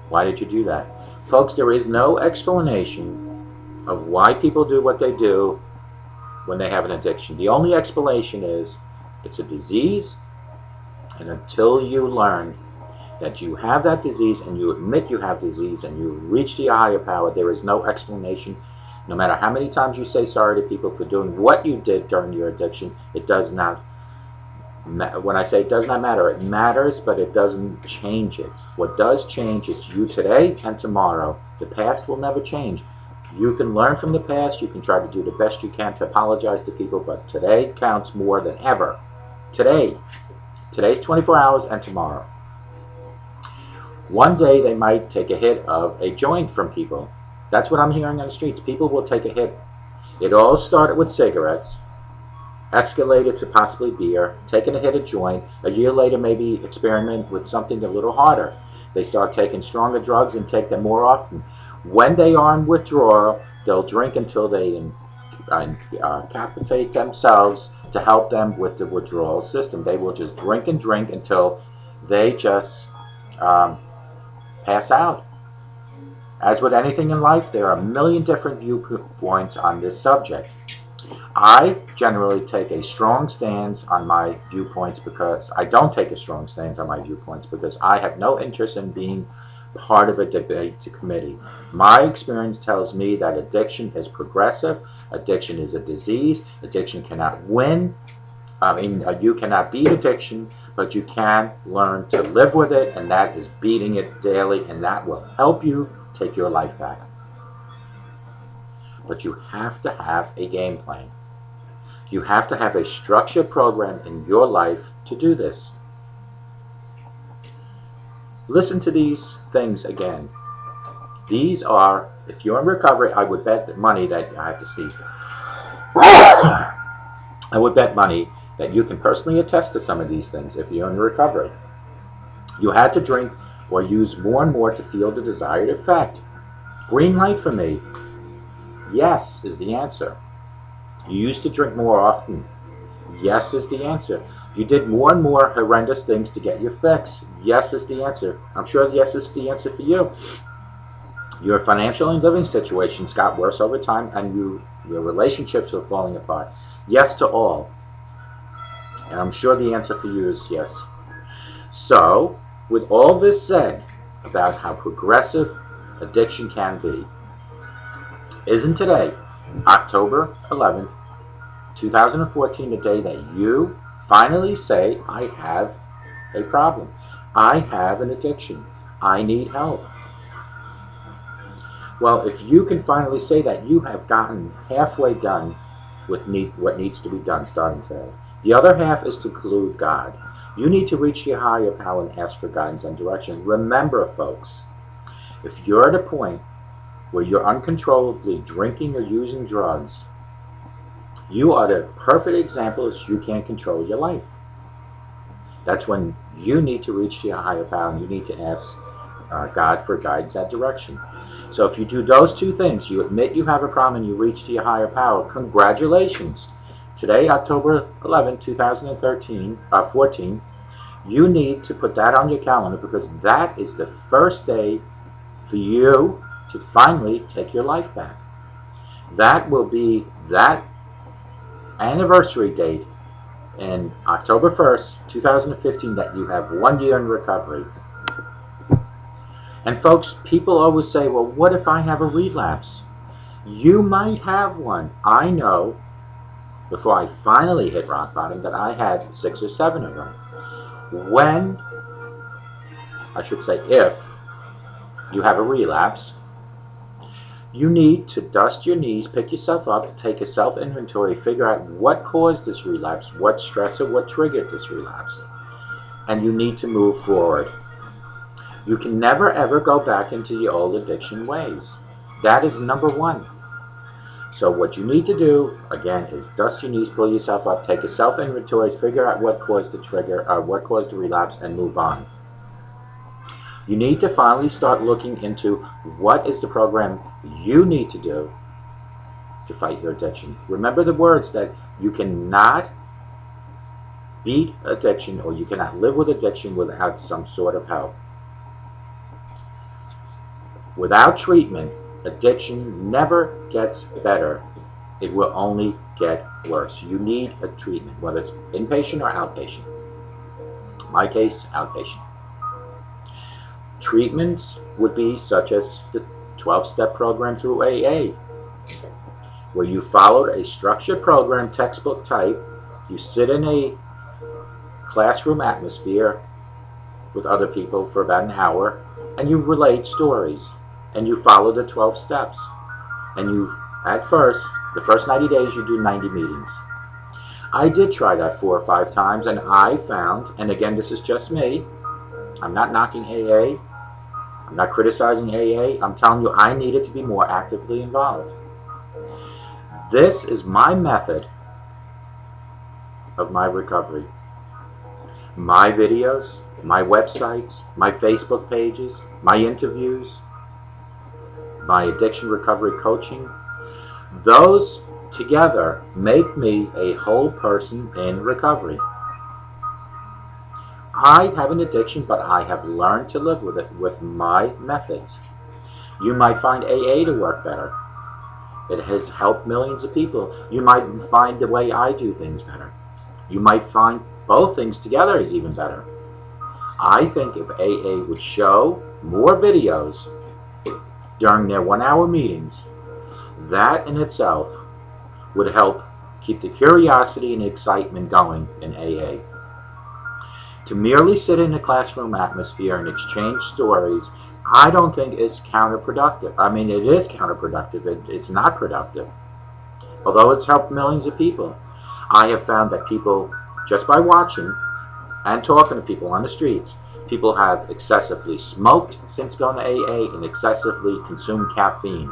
why did you do that? Folks, there is no explanation of why people do what they do when they have an addiction. The only explanation is it's a disease, and until you learn that you have that disease and you admit you have disease and you reach the higher power, there is no explanation. No matter how many times you say sorry to people for doing what you did during your addiction, it does not matter. When I say it does not matter, it matters, but it doesn't change it. What does change is you today and tomorrow. The past will never change. You can learn from the past, you can try to do the best you can to apologize to people, but today counts more than ever. Today's 24 hours and tomorrow. One day they might take a hit of a joint from people. That's what I'm hearing on the streets. People will take a hit. It all started with cigarettes, escalated to possibly beer, taking a hit of joint. A year later, maybe experiment with something a little harder. They start taking stronger drugs and take them more often. When they are in withdrawal, they'll drink until they incapacitate themselves to help them with the withdrawal system. They will just drink and drink until they just pass out. As with anything in life, there are a million different viewpoints on this subject. I generally take a strong stance on my viewpoints because I don't take a strong stance on my viewpoints because I have no interest in being part of a debate committee. My experience tells me that addiction is progressive. Addiction is a disease. Addiction cannot win. You cannot beat addiction, but you can learn to live with it, and that is beating it daily, and that will help you take your life back. But you have to have a game plan. You have to have a structured program in your life to do this. Listen to these things again. These are, if you're in recovery, I would bet that money that I have to see. I would bet money that you can personally attest to some of these things if you're in recovery. You had to drink or use more and more to feel the desired effect. Green light for me. Yes is the answer. You used to drink more often. Yes is the answer. You did more and more horrendous things to get your fix. Yes is the answer. I'm sure yes is the answer for you. Your financial and living situations got worse over time, and your relationships were falling apart. Yes to all. And I'm sure the answer for you is yes. So, with all this said about how progressive addiction can be, isn't today, October 11th, 2014, the day that you finally say, I have a problem. I have an addiction. I need help. Well, if you can finally say that, you have gotten halfway done with what needs to be done starting today. The other half is to include God. You need to reach your higher power and ask for guidance and direction. Remember, folks, if you're at a point where you're uncontrollably drinking or using drugs, you are the perfect example as you can't control your life. That's when you need to reach to your higher power and you need to ask God for guidance and direction. So if you do those two things, you admit you have a problem and you reach to your higher power, congratulations. Today, October 11, 2014, you need to put that on your calendar because that is the first day for you to finally take your life back. That will be that anniversary date in October 1st, 2015, that you have 1 year in recovery. And folks, people always say, well, what if I have a relapse? You might have one. I know, before I finally hit rock bottom, that I had 6 or 7 of them. When, I should say if, you have a relapse, you need to dust your knees, pick yourself up, take a self-inventory, figure out what caused this relapse, what stressor, what triggered this relapse. And you need to move forward. You can never ever go back into your old addiction ways. That is number one. So what you need to do, again, is dust your knees, pull yourself up, take a self-inventory, figure out what caused the trigger, what caused the relapse, and move on. You need to finally start looking into what is the program you need to do to fight your addiction. Remember the words that you cannot beat addiction or you cannot live with addiction without some sort of help. Without treatment, addiction never gets better. It will only get worse. You need a treatment, whether it's inpatient or outpatient. In my case, outpatient. Treatments would be such as the 12-step program through AA, where you followed a structured program, textbook type. You sit in a classroom atmosphere with other people for about an hour, and you relate stories, and you follow the 12 steps. And you, at first, the first 90 days, you do 90 meetings. I did try that 4 or 5 times, and I found, and again, this is just me, I'm not knocking AA, I'm not criticizing AA, I'm telling you I needed to be more actively involved. This is my method of my recovery. My videos, my websites, my Facebook pages, my interviews, my addiction recovery coaching, those together make me a whole person in recovery. I have an addiction, but I have learned to live with it with my methods. You might find AA to work better. It has helped millions of people. You might find the way I do things better. You might find both things together is even better. I think if AA would show more videos during their 1-hour meetings, that in itself would help keep the curiosity and excitement going in AA. To merely sit in a classroom atmosphere and exchange stories, I don't think is counterproductive. I mean, it is counterproductive. It's not productive. Although it's helped millions of people, I have found that people, just by watching and talking to people on the streets, people have excessively smoked since going to AA and excessively consumed caffeine.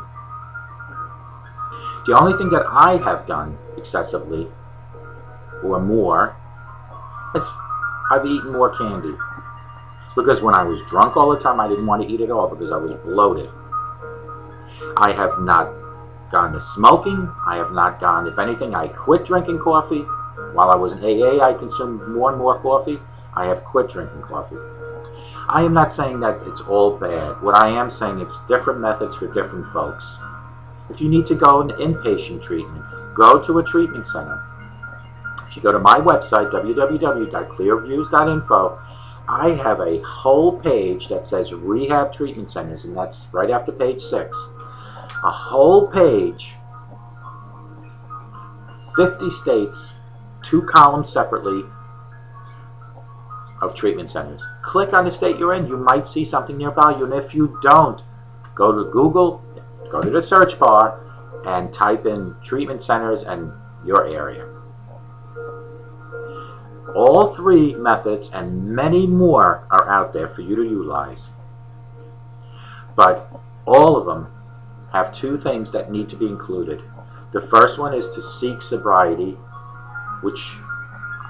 The only thing that I have done excessively or more is I've eaten more candy. Because when I was drunk all the time, I didn't want to eat at all because I was bloated. I have not gone to smoking. I have not gone, if anything, I quit drinking coffee while I was in AA, I consumed more and more coffee. I have quit drinking coffee. I am not saying that it's all bad. What I am saying, it's different methods for different folks. If you need to go into inpatient treatment, go to a treatment center. If you go to my website, www.clearviews.info, I have a whole page that says rehab treatment centers, and that's right after page 6. A whole page, 50 states, 2 columns separately, of treatment centers. Click on the state you're in. You might see something nearby you, and if you don't, go to Google, go to the search bar, and type in treatment centers and your area. All 3 methods and many more are out there for you to utilize. But all of them have 2 things that need to be included. The first one is to seek sobriety, which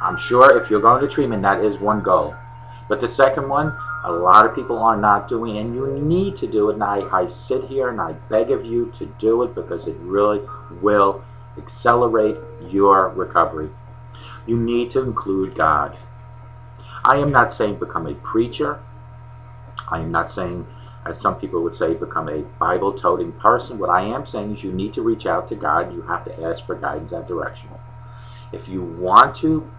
I'm sure if you're going to treatment, that is one goal. But the second one, a lot of people are not doing, and you need to do it. And I sit here and I beg of you to do it, because it really will accelerate your recovery. You need to include God. I am not saying become a preacher. I am not saying, as some people would say, become a Bible-toting person. What I am saying is you need to reach out to God. You have to ask for guidance and direction. If you want to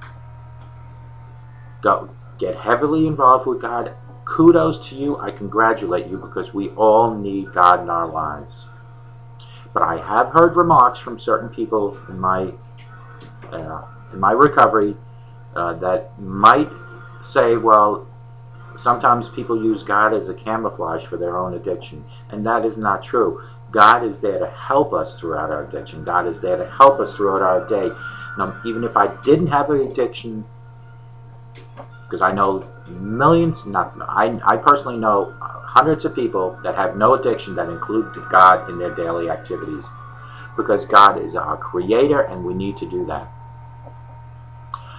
get heavily involved with God, kudos to you. I congratulate you, because we all need God in our lives. But I have heard remarks from certain people in my recovery that might say, well, sometimes people use God as a camouflage for their own addiction, and that is not true. God is there to help us throughout our addiction. God is there to help us throughout our day. Now, even if I didn't have an addiction, because I know millions, I personally know hundreds of people that have no addiction that include God in their daily activities, because God is our creator and we need to do that.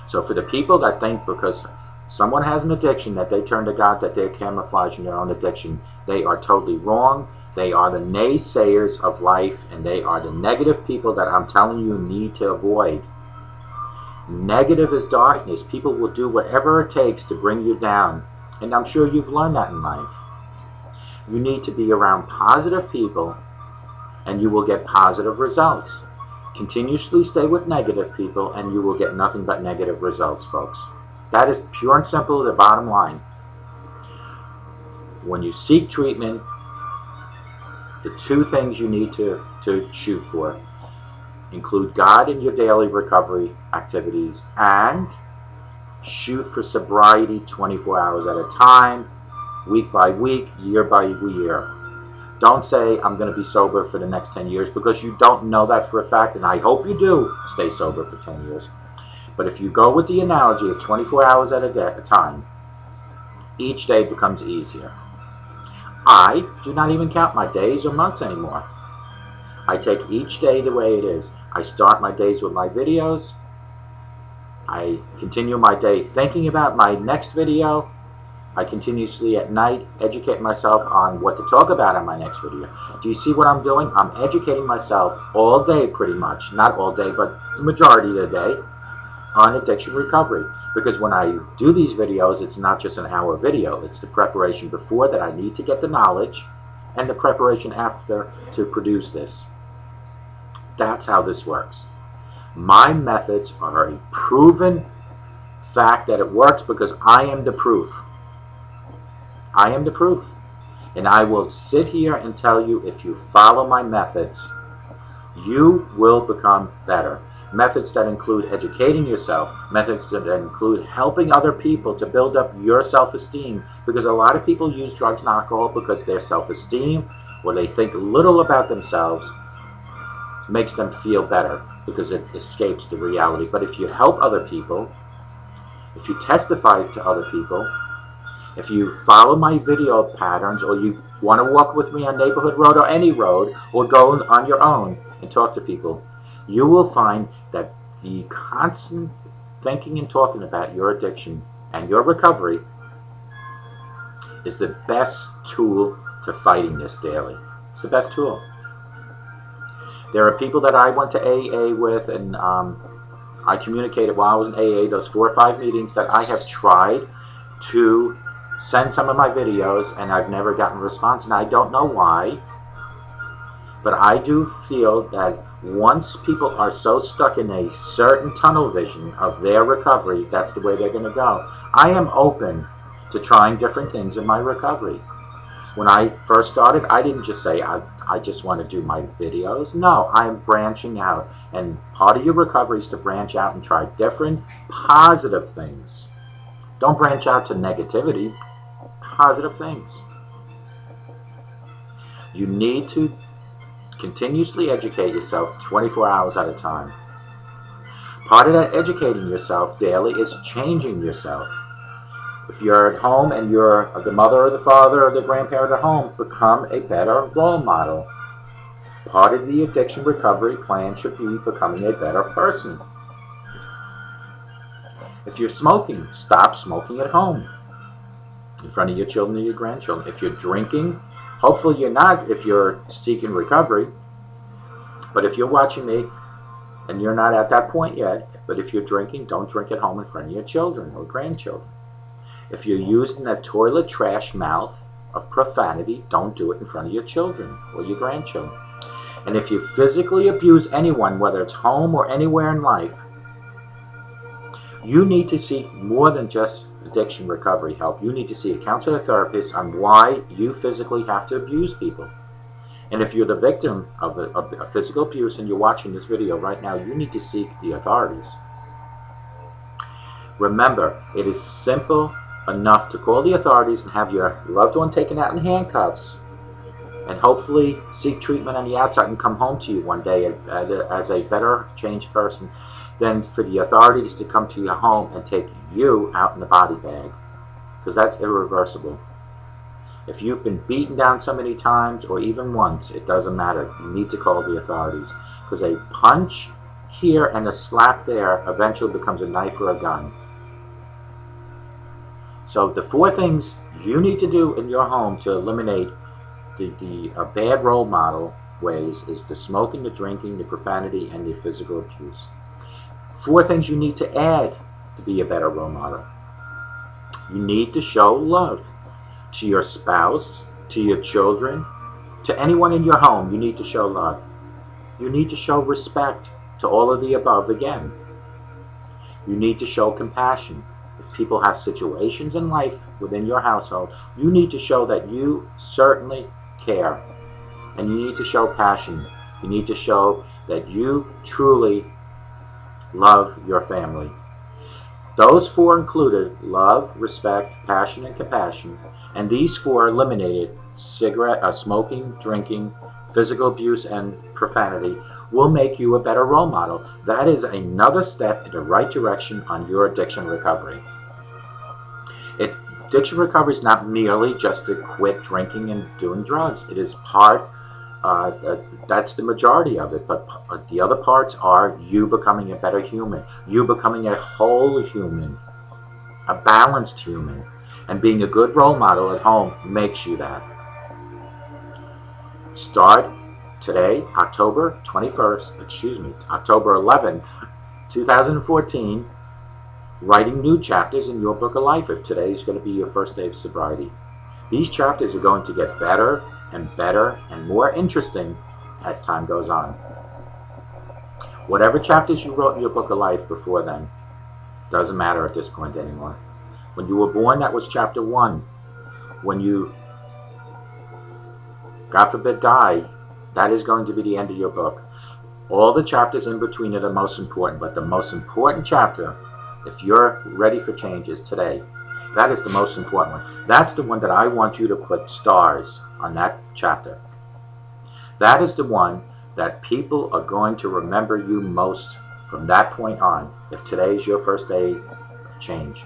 So for the people that think because someone has an addiction that they turn to God, that they're camouflaging their own addiction, they are totally wrong. They are the naysayers of life, and they are the negative people that I'm telling you need to avoid. Negative is darkness. People will do whatever it takes to bring you down, and I'm sure you've learned that in life. You need to be around positive people, and you will get positive results. Continuously stay with negative people, and you will get nothing but negative results, folks. That is pure and simple, the bottom line. When you seek treatment, the 2 things you need to shoot for include God in your daily recovery activities, and shoot for sobriety 24 hours at a time, week by week, year by year. Don't say, I'm going to be sober for the next 10 years, because you don't know that for a fact, and I hope you do stay sober for 10 years. But if you go with the analogy of 24 hours at a time, each day becomes easier. I do not even count my days or months anymore. I take each day the way it is. I start my days with my videos. I continue my day thinking about my next video. I continuously at night educate myself on what to talk about on my next video. Do you see what I'm doing? I'm educating myself all day pretty much. Not all day, but the majority of the day on addiction recovery. Because when I do these videos, it's not just an hour video. It's the preparation before that I need to get the knowledge, and the preparation after to produce this. That's how this works. My methods are a proven fact that it works, because I am the proof. I am the proof. And I will sit here and tell you, if you follow my methods, you will become better. Methods that include educating yourself, methods that include helping other people to build up your self-esteem, because a lot of people use drugs and alcohol because their self-esteem, or they think little about themselves, makes them feel better, because it escapes the reality. But if you help other people, if you testify to other people, if you follow my video patterns, or you want to walk with me on Neighborhood Road or any road, or go on your own and talk to people, you will find that the constant thinking and talking about your addiction and your recovery is the best tool to fighting this daily. It's the best tool. There are people that I went to AA with, and I communicated while I was in AA, those 4 or 5 meetings, that I have tried to send some of my videos and I've never gotten a response, and I don't know why. But I do feel that once people are so stuck in a certain tunnel vision of their recovery, that's the way they're going to go. I am open to trying different things in my recovery. When I first started, I didn't just say, I just want to do my videos. No, I'm branching out. And part of your recovery is to branch out and try different positive things. Don't branch out to negativity. Positive things. You need to continuously educate yourself 24 hours at a time. Part of that educating yourself daily is changing yourself. If you're at home and you're the mother or the father or the grandparent at home, become a better role model. Part of the addiction recovery plan should be becoming a better person. If you're smoking, stop smoking at home in front of your children or your grandchildren. If you're drinking, hopefully you're not if you're seeking recovery. But if you're watching me and you're not at that point yet, but if you're drinking, don't drink at home in front of your children or grandchildren. If you're using that toilet trash mouth of profanity, don't do it in front of your children or your grandchildren. And if you physically abuse anyone, whether it's home or anywhere in life, you need to seek more than just addiction recovery help. You need to see a counselor or therapist on why you physically have to abuse people. And if you're the victim of a physical abuse and you're watching this video right now, you need to seek the authorities. Remember, it is simple enough to call the authorities and have your loved one taken out in handcuffs and hopefully seek treatment on the outside and come home to you one day as a better changed person than for the authorities to come to your home and take you out in the body bag, because that's irreversible. If you've been beaten down so many times or even once, it doesn't matter. You need to call the authorities, because a punch here and a slap there eventually becomes a knife or a gun. So the 4 things you need to do in your home to eliminate the bad role model ways is the smoking, the drinking, the profanity, and the physical abuse. 4 things you need to add to be a better role model. You need to show love to your spouse, to your children, to anyone in your home. You need to show love. You need to show respect to all of the above again. You need to show compassion. If people have situations in life within your household, you need to show that you certainly care. And you need to show passion. You need to show that you truly love your family. Those 4 included love, respect, passion, and compassion. And these 4 eliminated smoking, drinking, physical abuse, and profanity will make you a better role model. That is another step in the right direction on your addiction recovery. Addiction recovery is not merely just to quit drinking and doing drugs. It is part, that's the majority of it, but the other parts are you becoming a better human, you becoming a whole human, a balanced human, and being a good role model at home makes you that. Start today, October 11th, 2014, writing new chapters in your book of life if today is going to be your first day of sobriety. These chapters are going to get better and more interesting as time goes on. Whatever chapters you wrote in your book of life before then, doesn't matter at this point anymore. When you were born, that was chapter 1. When you, God forbid, die, that is going to be the end of your book. All the chapters in between are the most important, but the most important chapter, if you're ready for change, is today. That is the most important one. That's the one that I want you to put stars on that chapter. That is the one that people are going to remember you most from that point on, if today is your first day of change.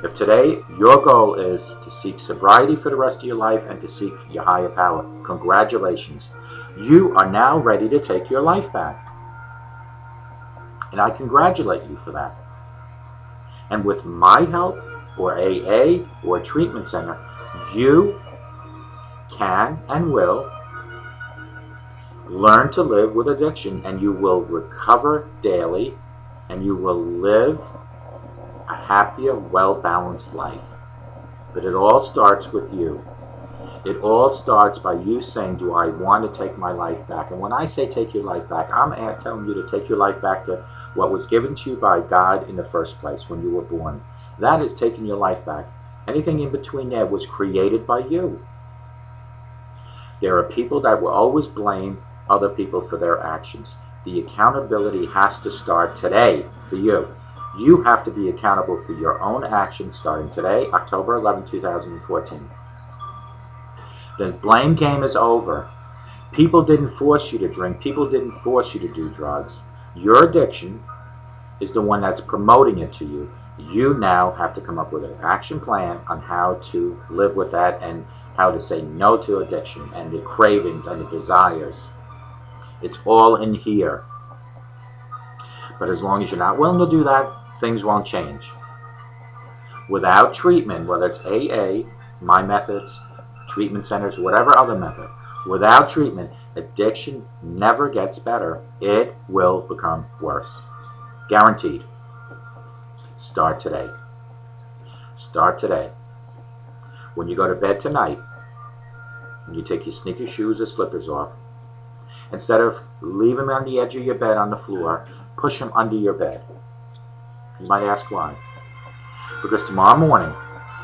If today your goal is to seek sobriety for the rest of your life and to seek your higher power, congratulations. You are now ready to take your life back. And I congratulate you for that. And with my help, or AA, or a treatment center, you can and will learn to live with addiction, and you will recover daily and you will live a happier, well-balanced life. But it all starts with you. It all starts by you saying, do I want to take my life back? And when I say take your life back, I'm telling you to take your life back to what was given to you by God in the first place when you were born. That is taking your life back. Anything in between there was created by you. There are people that will always blame other people for their actions. The accountability has to start today for you. You have to be accountable for your own actions starting today, October 11, 2014. The blame game is over. People didn't force you to drink. People didn't force you to do drugs. Your addiction is the one that's promoting it to you. You now have to come up with an action plan on how to live with that and how to say no to addiction and the cravings and the desires. It's all in here. But as long as you're not willing to do that, things won't change. Without treatment, whether it's AA, my methods, treatment centers, whatever other method, without treatment, addiction never gets better. It will become worse. Guaranteed. Start today. Start today. When you go to bed tonight, and you take your sneaker shoes or slippers off, instead of leave them on the edge of your bed on the floor, push them under your bed. You might ask why. Because tomorrow morning,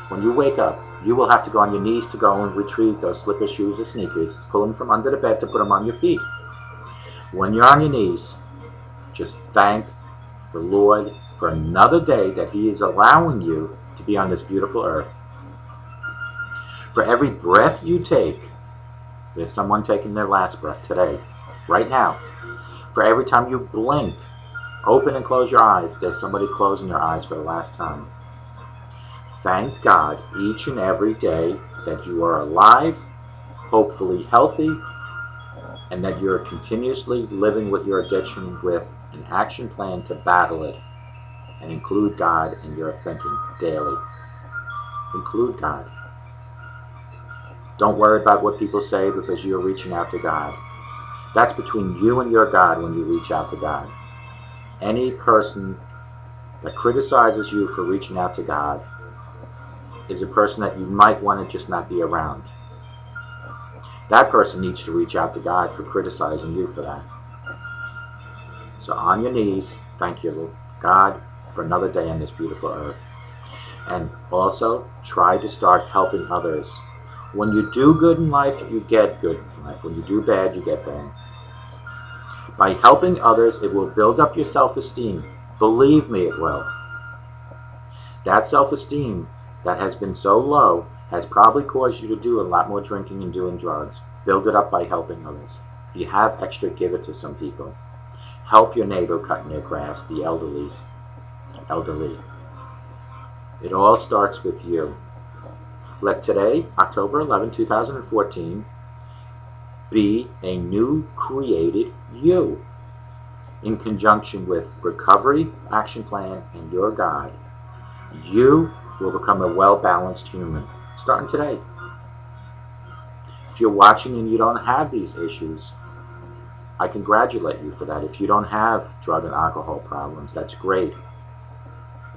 when you wake up, you will have to go on your knees to go and retrieve those slippers, shoes, or sneakers, pull them from under the bed to put them on your feet. When you're on your knees, just thank the Lord for another day that He is allowing you to be on this beautiful earth. For every breath you take, there's someone taking their last breath today, right now. For every time you blink, open and close your eyes, there's somebody closing their eyes for the last time. Thank God each and every day that you are alive, hopefully healthy, and that you're continuously living with your addiction with an action plan to battle it and include God in your thinking daily. Include God. Don't worry about what people say because you're reaching out to God. That's between you and your God when you reach out to God. Any person that criticizes you for reaching out to God is a person that you might want to just not be around. That person needs to reach out to God for criticizing you for that. So on your knees, thank you, God, for another day on this beautiful earth. And also, try to start helping others. When you do good in life, you get good in life. When you do bad, you get bad. By helping others, it will build up your self-esteem. Believe me, it will. That self-esteem that has been so low has probably caused you to do a lot more drinking and doing drugs. Build it up by helping others. If you have extra, give it to some people. Help your neighbor cutting their grass, the elderly. It all starts with you. Let today, October 11, 2014, be a new created you. In conjunction with recovery, action plan, and your God, you will become a well-balanced human, starting today. If you're watching and you don't have these issues, I congratulate you for that. If you don't have drug and alcohol problems, that's great.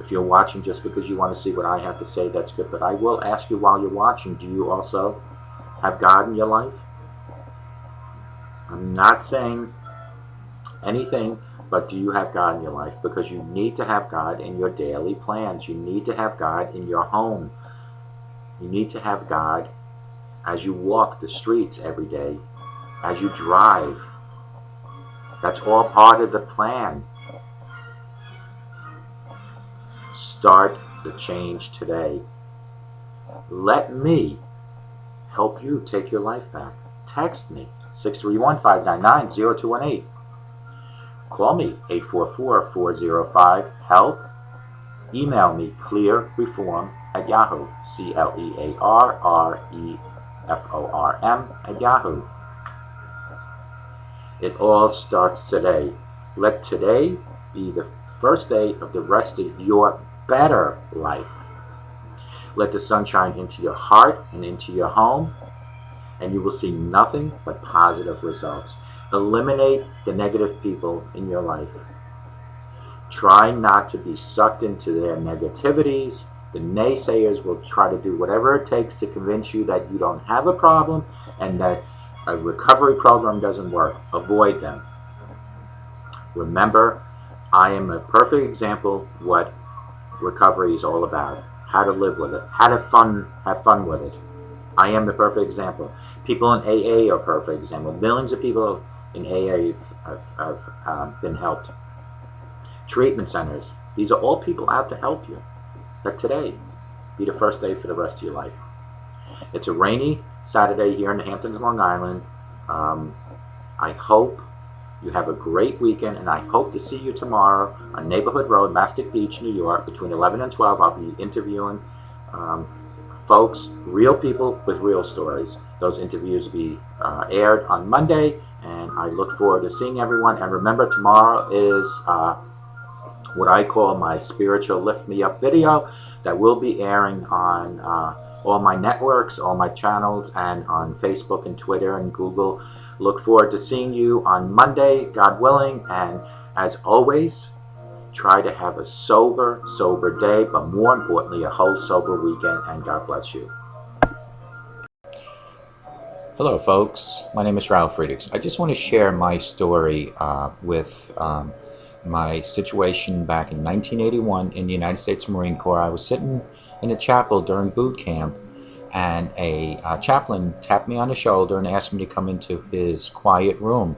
If you're watching just because you want to see what I have to say, that's good. But I will ask you while you're watching, do you also have God in your life? I'm not saying anything, but do you have God in your life? Because you need to have God in your daily plans. You need to have God in your home. You need to have God as you walk the streets every day, as you drive. That's all part of the plan. Start the change today. Let me help you take your life back. Text me, 631-599-0218. Call me, 844-405-HELP. Email me, clearreform@yahoo, CLEARREFORM It all starts today. Let today be the first day of the rest of your better life. Let the sunshine into your heart and into your home, and you will see nothing but positive results. Eliminate the negative people in your life. Try not to be sucked into their negativities. The naysayers will try to do whatever it takes to convince you that you don't have a problem and that a recovery program doesn't work. Avoid them. Remember, I am a perfect example what recovery is all about. How to live with it. How to have fun with it. I am the perfect example. People in AA are perfect example. Millions of people in AA have been helped. Treatment centers. These are all people out to help you. But today, be the first day for the rest of your life. It's a rainy Saturday here in the Hamptons, Long Island. I hope you have a great weekend, and I hope to see you tomorrow on Neighborhood Road, Mastic Beach, New York, between 11 and 12. I'll be interviewing folks, real people with real stories. Those interviews will be aired on Monday, and I look forward to seeing everyone. And remember, tomorrow is what I call my spiritual lift me up video that will be airing on all my networks, all my channels, and on Facebook and Twitter and Google. Look forward to seeing you on Monday, God willing, and as always, try to have a sober day, but more importantly, a whole sober weekend, and God bless you. Hello folks, my name is Ralf Friedrichs. I just want to share my story with my situation back in 1981 in the United States Marine Corps. I was sitting in a chapel during boot camp, and a chaplain tapped me on the shoulder and asked me to come into his quiet room.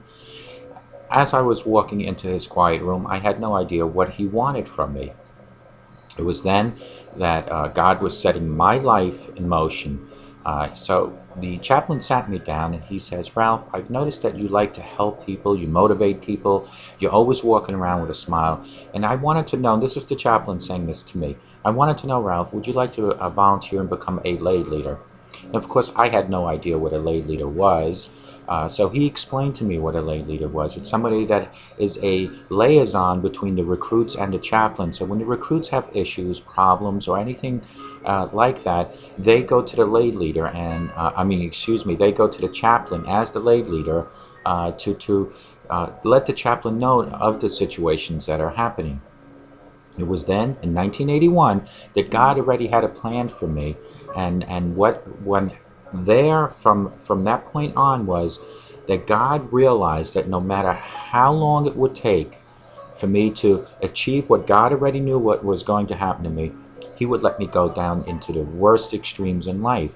As I was walking into his quiet room, I had no idea what he wanted from me. It was then that God was setting my life in motion. So the chaplain sat me down and he says, Ralph, I've noticed that you like to help people, you motivate people, you're always walking around with a smile. And I wanted to know, and this is the chaplain saying this to me, I wanted to know, Ralph, would you like to volunteer and become a lay leader? And of course, I had no idea what a lay leader was. So he explained to me what a lay leader was. It's somebody that is a liaison between the recruits and the chaplain. So when the recruits have issues, problems, or anything like that, they go to the lay leader, and they go to the chaplain as the lay leader to let the chaplain know of the situations that are happening. It was then, in 1981, that God already had a plan for me, and from that point on was that God realized that no matter how long it would take for me to achieve what God already knew what was going to happen to me, He would let me go down into the worst extremes in life.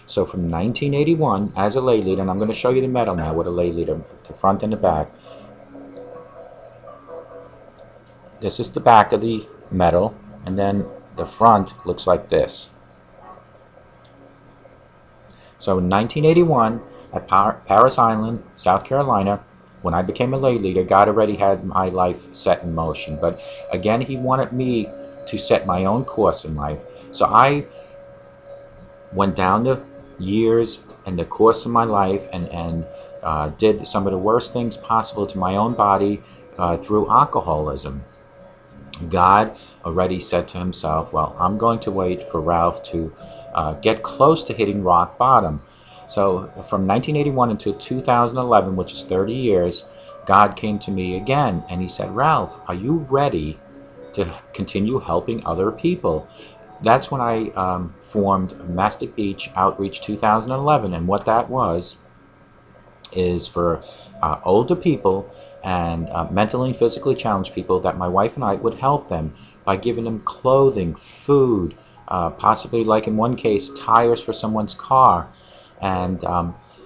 So from 1981, as a lay leader, and I'm going to show you the medal now with a lay leader, the front and the back. This is the back of the medal, and then the front looks like this. So in 1981, at Paris Island, South Carolina, when I became a lay leader, God already had my life set in motion. But again, He wanted me to set my own course in life. So I went down the years and the course of my life and did some of the worst things possible to my own body through alcoholism. God already said to Himself, well, I'm going to wait for Ralph to get close to hitting rock bottom. So from 1981 until 2011, which is 30 years, God came to me again and He said, Ralph, are you ready to continue helping other people? That's when I formed Mastic Beach Outreach 2011, and what that was is for older people and mentally and physically challenged people, that my wife and I would help them by giving them clothing, food, possibly, like in one case, tires for someone's car. And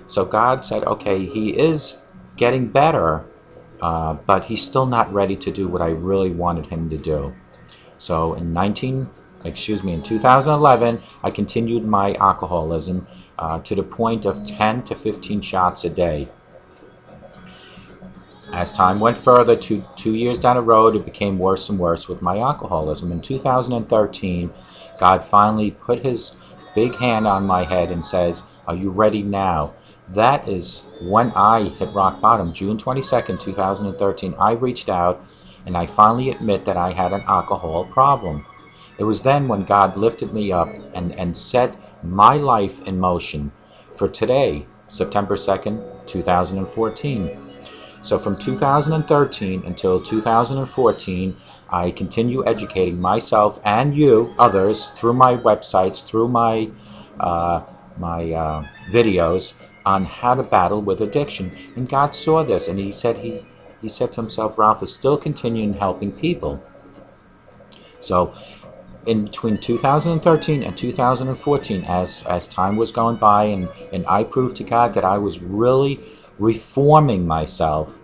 so God said, okay, he is getting better, but he's still not ready to do what I really wanted him to do. So in 2011, I continued my alcoholism to the point of 10 to 15 shots a day. As time went further, two years down the road, it became worse and worse with my alcoholism. In 2013, God finally put His big hand on my head and says, are you ready now? That is when I hit rock bottom. June 22nd, 2013, I reached out and I finally admit that I had an alcohol problem. It was then when God lifted me up and set my life in motion for today, September 2nd, 2014. So from 2013 until 2014, I continue educating myself and you, others, through my websites, through my videos on how to battle with addiction. And God saw this, and He said to Himself, Ralph is still continuing helping people. So in between 2013 and 2014, as time was going by, and I proved to God that I was really reforming myself,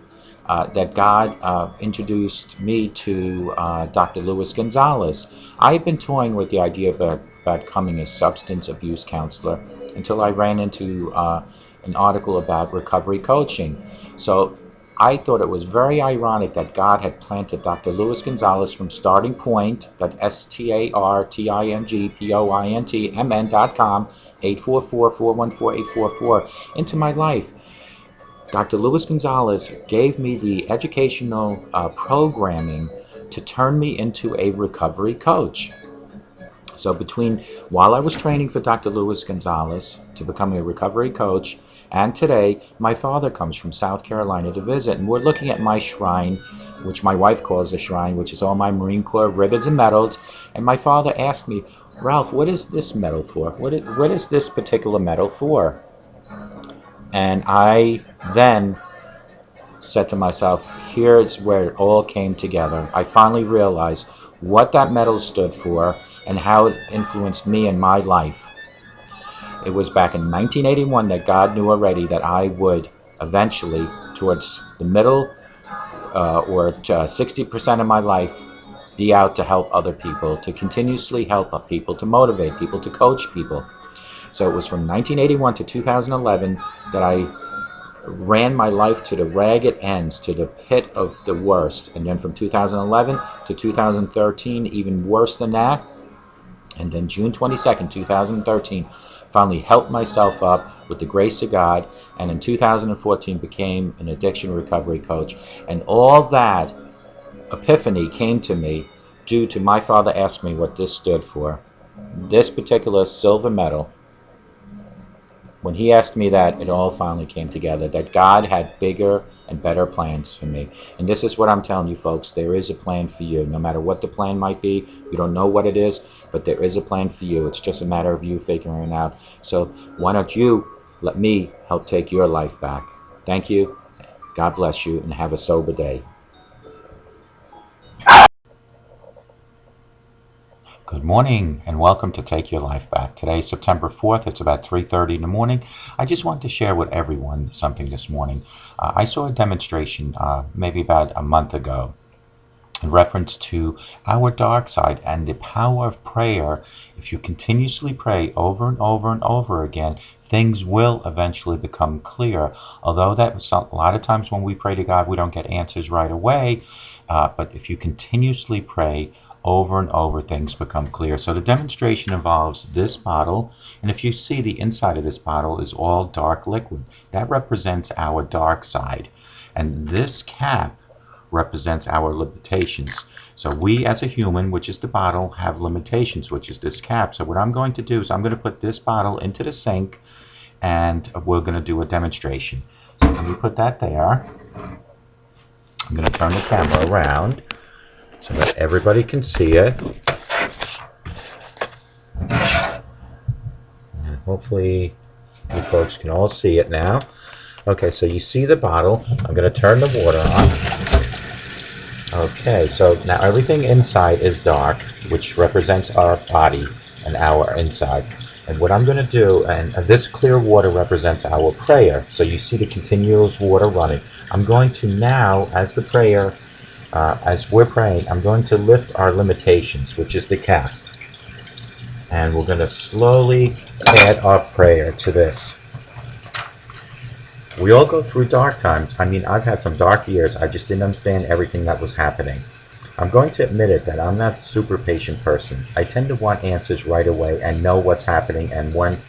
that God introduced me to Dr. Luis Gonzalez. I had been toying with the idea about becoming a substance abuse counselor until I ran into an article about recovery coaching. So I thought it was very ironic that God had planted Dr. Luis Gonzalez from Starting Point, that's StartingPointMN.com, 844-414-844, into my life. Dr. Luis Gonzalez gave me the educational programming to turn me into a recovery coach. So while I was training for Dr. Luis Gonzalez to become a recovery coach, and today, my father comes from South Carolina to visit, and we're looking at my shrine, which my wife calls a shrine, which is all my Marine Corps ribbons and medals. And my father asked me, Ralph, what is this medal for? What is this particular medal for? And I then said to myself, here's where it all came together. I finally realized what that medal stood for and how it influenced me in my life. It was back in 1981 that God knew already that I would eventually, towards the middle or 60% of my life, be out to help other people, to continuously help people, to motivate people, to coach people. So it was from 1981 to 2011 that I ran my life to the ragged ends, to the pit of the worst. And then from 2011 to 2013, even worse than that. And then June 22nd, 2013, finally helped myself up with the grace of God, and in 2014 became an addiction recovery coach. And all that epiphany came to me due to my father asking me what this stood for. This particular silver medal. When he asked me that, it all finally came together, that God had bigger and better plans for me. And this is what I'm telling you, folks. There is a plan for you. No matter what the plan might be, you don't know what it is, but there is a plan for you. It's just a matter of you figuring it out. So why don't you let me help take your life back? Thank you. God bless you, and have a sober day. Good morning and welcome to Take Your Life Back. Today is September 4th. It's about 3:30 in the morning. I just want to share with everyone something this morning. I saw a demonstration maybe about a month ago in reference to our dark side and the power of prayer. If you continuously pray over and over and over again, things will eventually become clear. Although a lot of times when we pray to God, we don't get answers right away. But if you continuously pray over and over, things become clear. So the demonstration involves this bottle, and if you see, the inside of this bottle is all dark liquid. That represents our dark side. And this cap represents our limitations. So we as a human, which is the bottle, have limitations, which is this cap. So what I'm going to do is I'm going to put this bottle into the sink, and we're going to do a demonstration. So let me put that there. I'm going to turn the camera around so that everybody can see it. And hopefully you folks can all see it now. Okay, so you see the bottle. I'm going to turn the water on. Okay, so now everything inside is dark, which represents our body and our inside. And what I'm going to do, and this clear water represents our prayer. So you see the continuous water running. I'm going to now, as we're praying, I'm going to lift our limitations, which is the cap. And we're going to slowly add our prayer to this. We all go through dark times. I mean, I've had some dark years. I just didn't understand everything that was happening. I'm going to admit it that I'm not a super patient person. I tend to want answers right away and know what's happening and what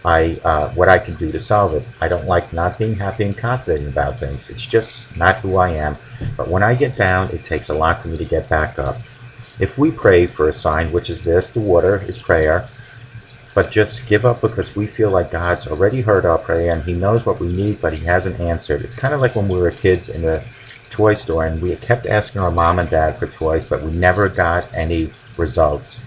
I can do to solve it. I don't like not being happy and confident about things. It's just not who I am. But when I get down, it takes a lot for me to get back up. If we pray for a sign, which is this, the water is prayer, but just give up because we feel like God's already heard our prayer and He knows what we need, but He hasn't answered. It's kind of like when we were kids in the toy store and we kept asking our mom and dad for toys, but we never got any results.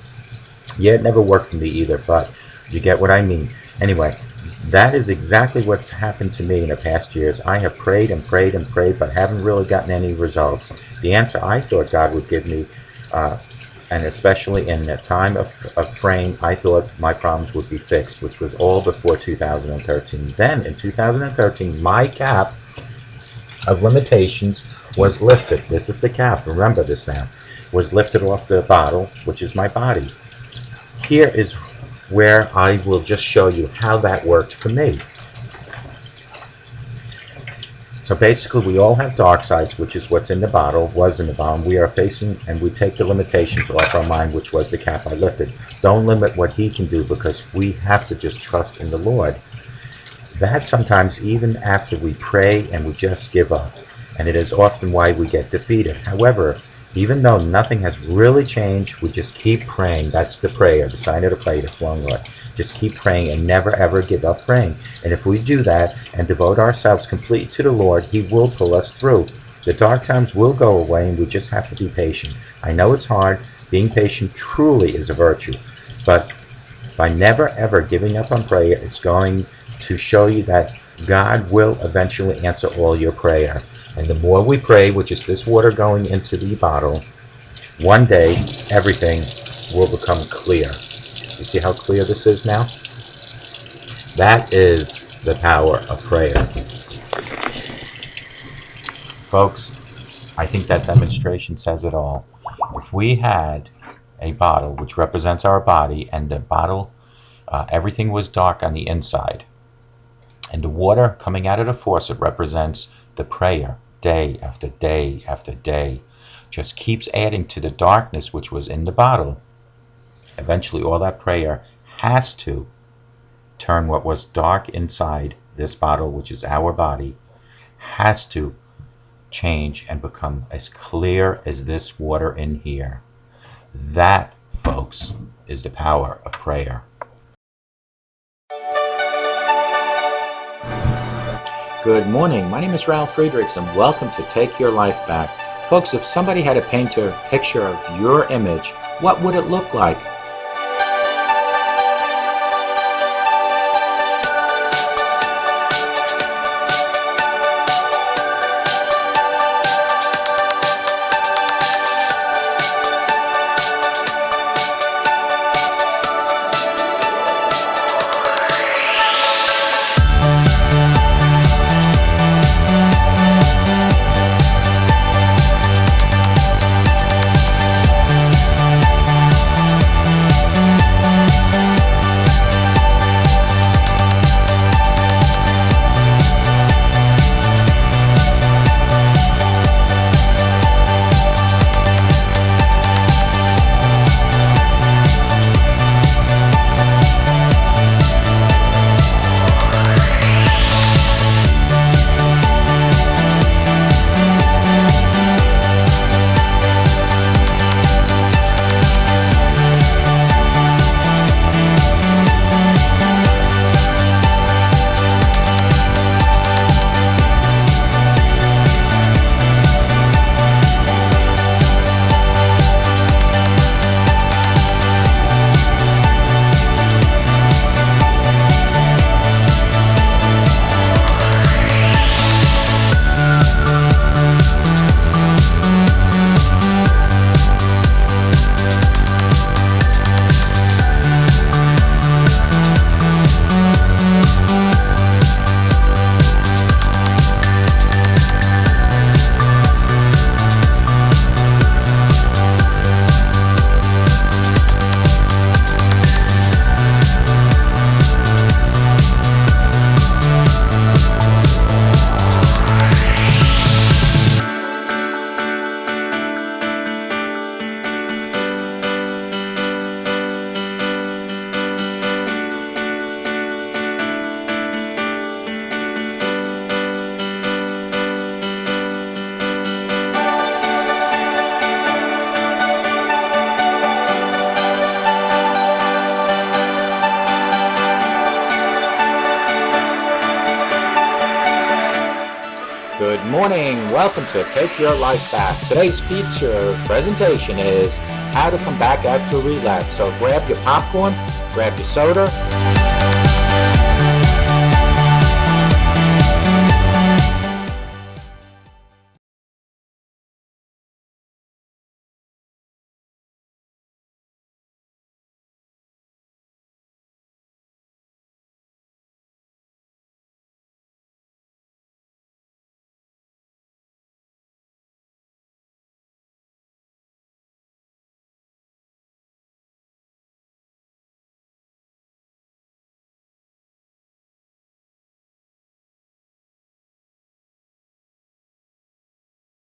Yeah, it never worked for me either, but you get what I mean. Anyway, that is exactly what's happened to me in the past years. I have prayed and prayed and prayed, but haven't really gotten any results. The answer I thought God would give me, and especially in the time of praying, I thought my problems would be fixed, which was all before 2013. Then, in 2013, my cap of limitations was lifted. This is the cap, remember this now, was lifted off the bottle, which is my body. Here is where I will just show you how that worked for me. So basically we all have dark sides, which is what's in the bottle, was in the bottle. We are facing, and we take the limitations off our mind, which was the cap I lifted. Don't limit what He can do, because we have to just trust in the Lord. That sometimes even after we pray and we just give up, and it is often why we get defeated. However, even though nothing has really changed, we just keep praying. That's the prayer, the sign of the prayer, the flowing Lord. Just keep praying and never ever give up praying. And if we do that and devote ourselves completely to the Lord, He will pull us through. The dark times will go away, and we just have to be patient. I know it's hard. Being patient truly is a virtue. But by never ever giving up on prayer, it's going to show you that God will eventually answer all your prayer. And the more we pray, which is this water going into the bottle, one day everything will become clear. You see how clear this is now? That is the power of prayer. Folks, I think that demonstration says it all. If we had a bottle which represents our body, and the bottle, everything was dark on the inside, and the water coming out of the faucet represents the prayer, day after day after day, just keeps adding to the darkness which was in the bottle. Eventually all that prayer has to turn what was dark inside this bottle, which is our body, has to change and become as clear as this water in here. That, folks, is the power of prayer. Good morning. My name is Ralf Friedrichs, and welcome to Take Your Life Back. Folks, if somebody had to paint a picture of your image, what would it look like? morning. Welcome to Take Your Life Back. Today's feature presentation is how to come back after a relapse. So grab your popcorn, grab your soda.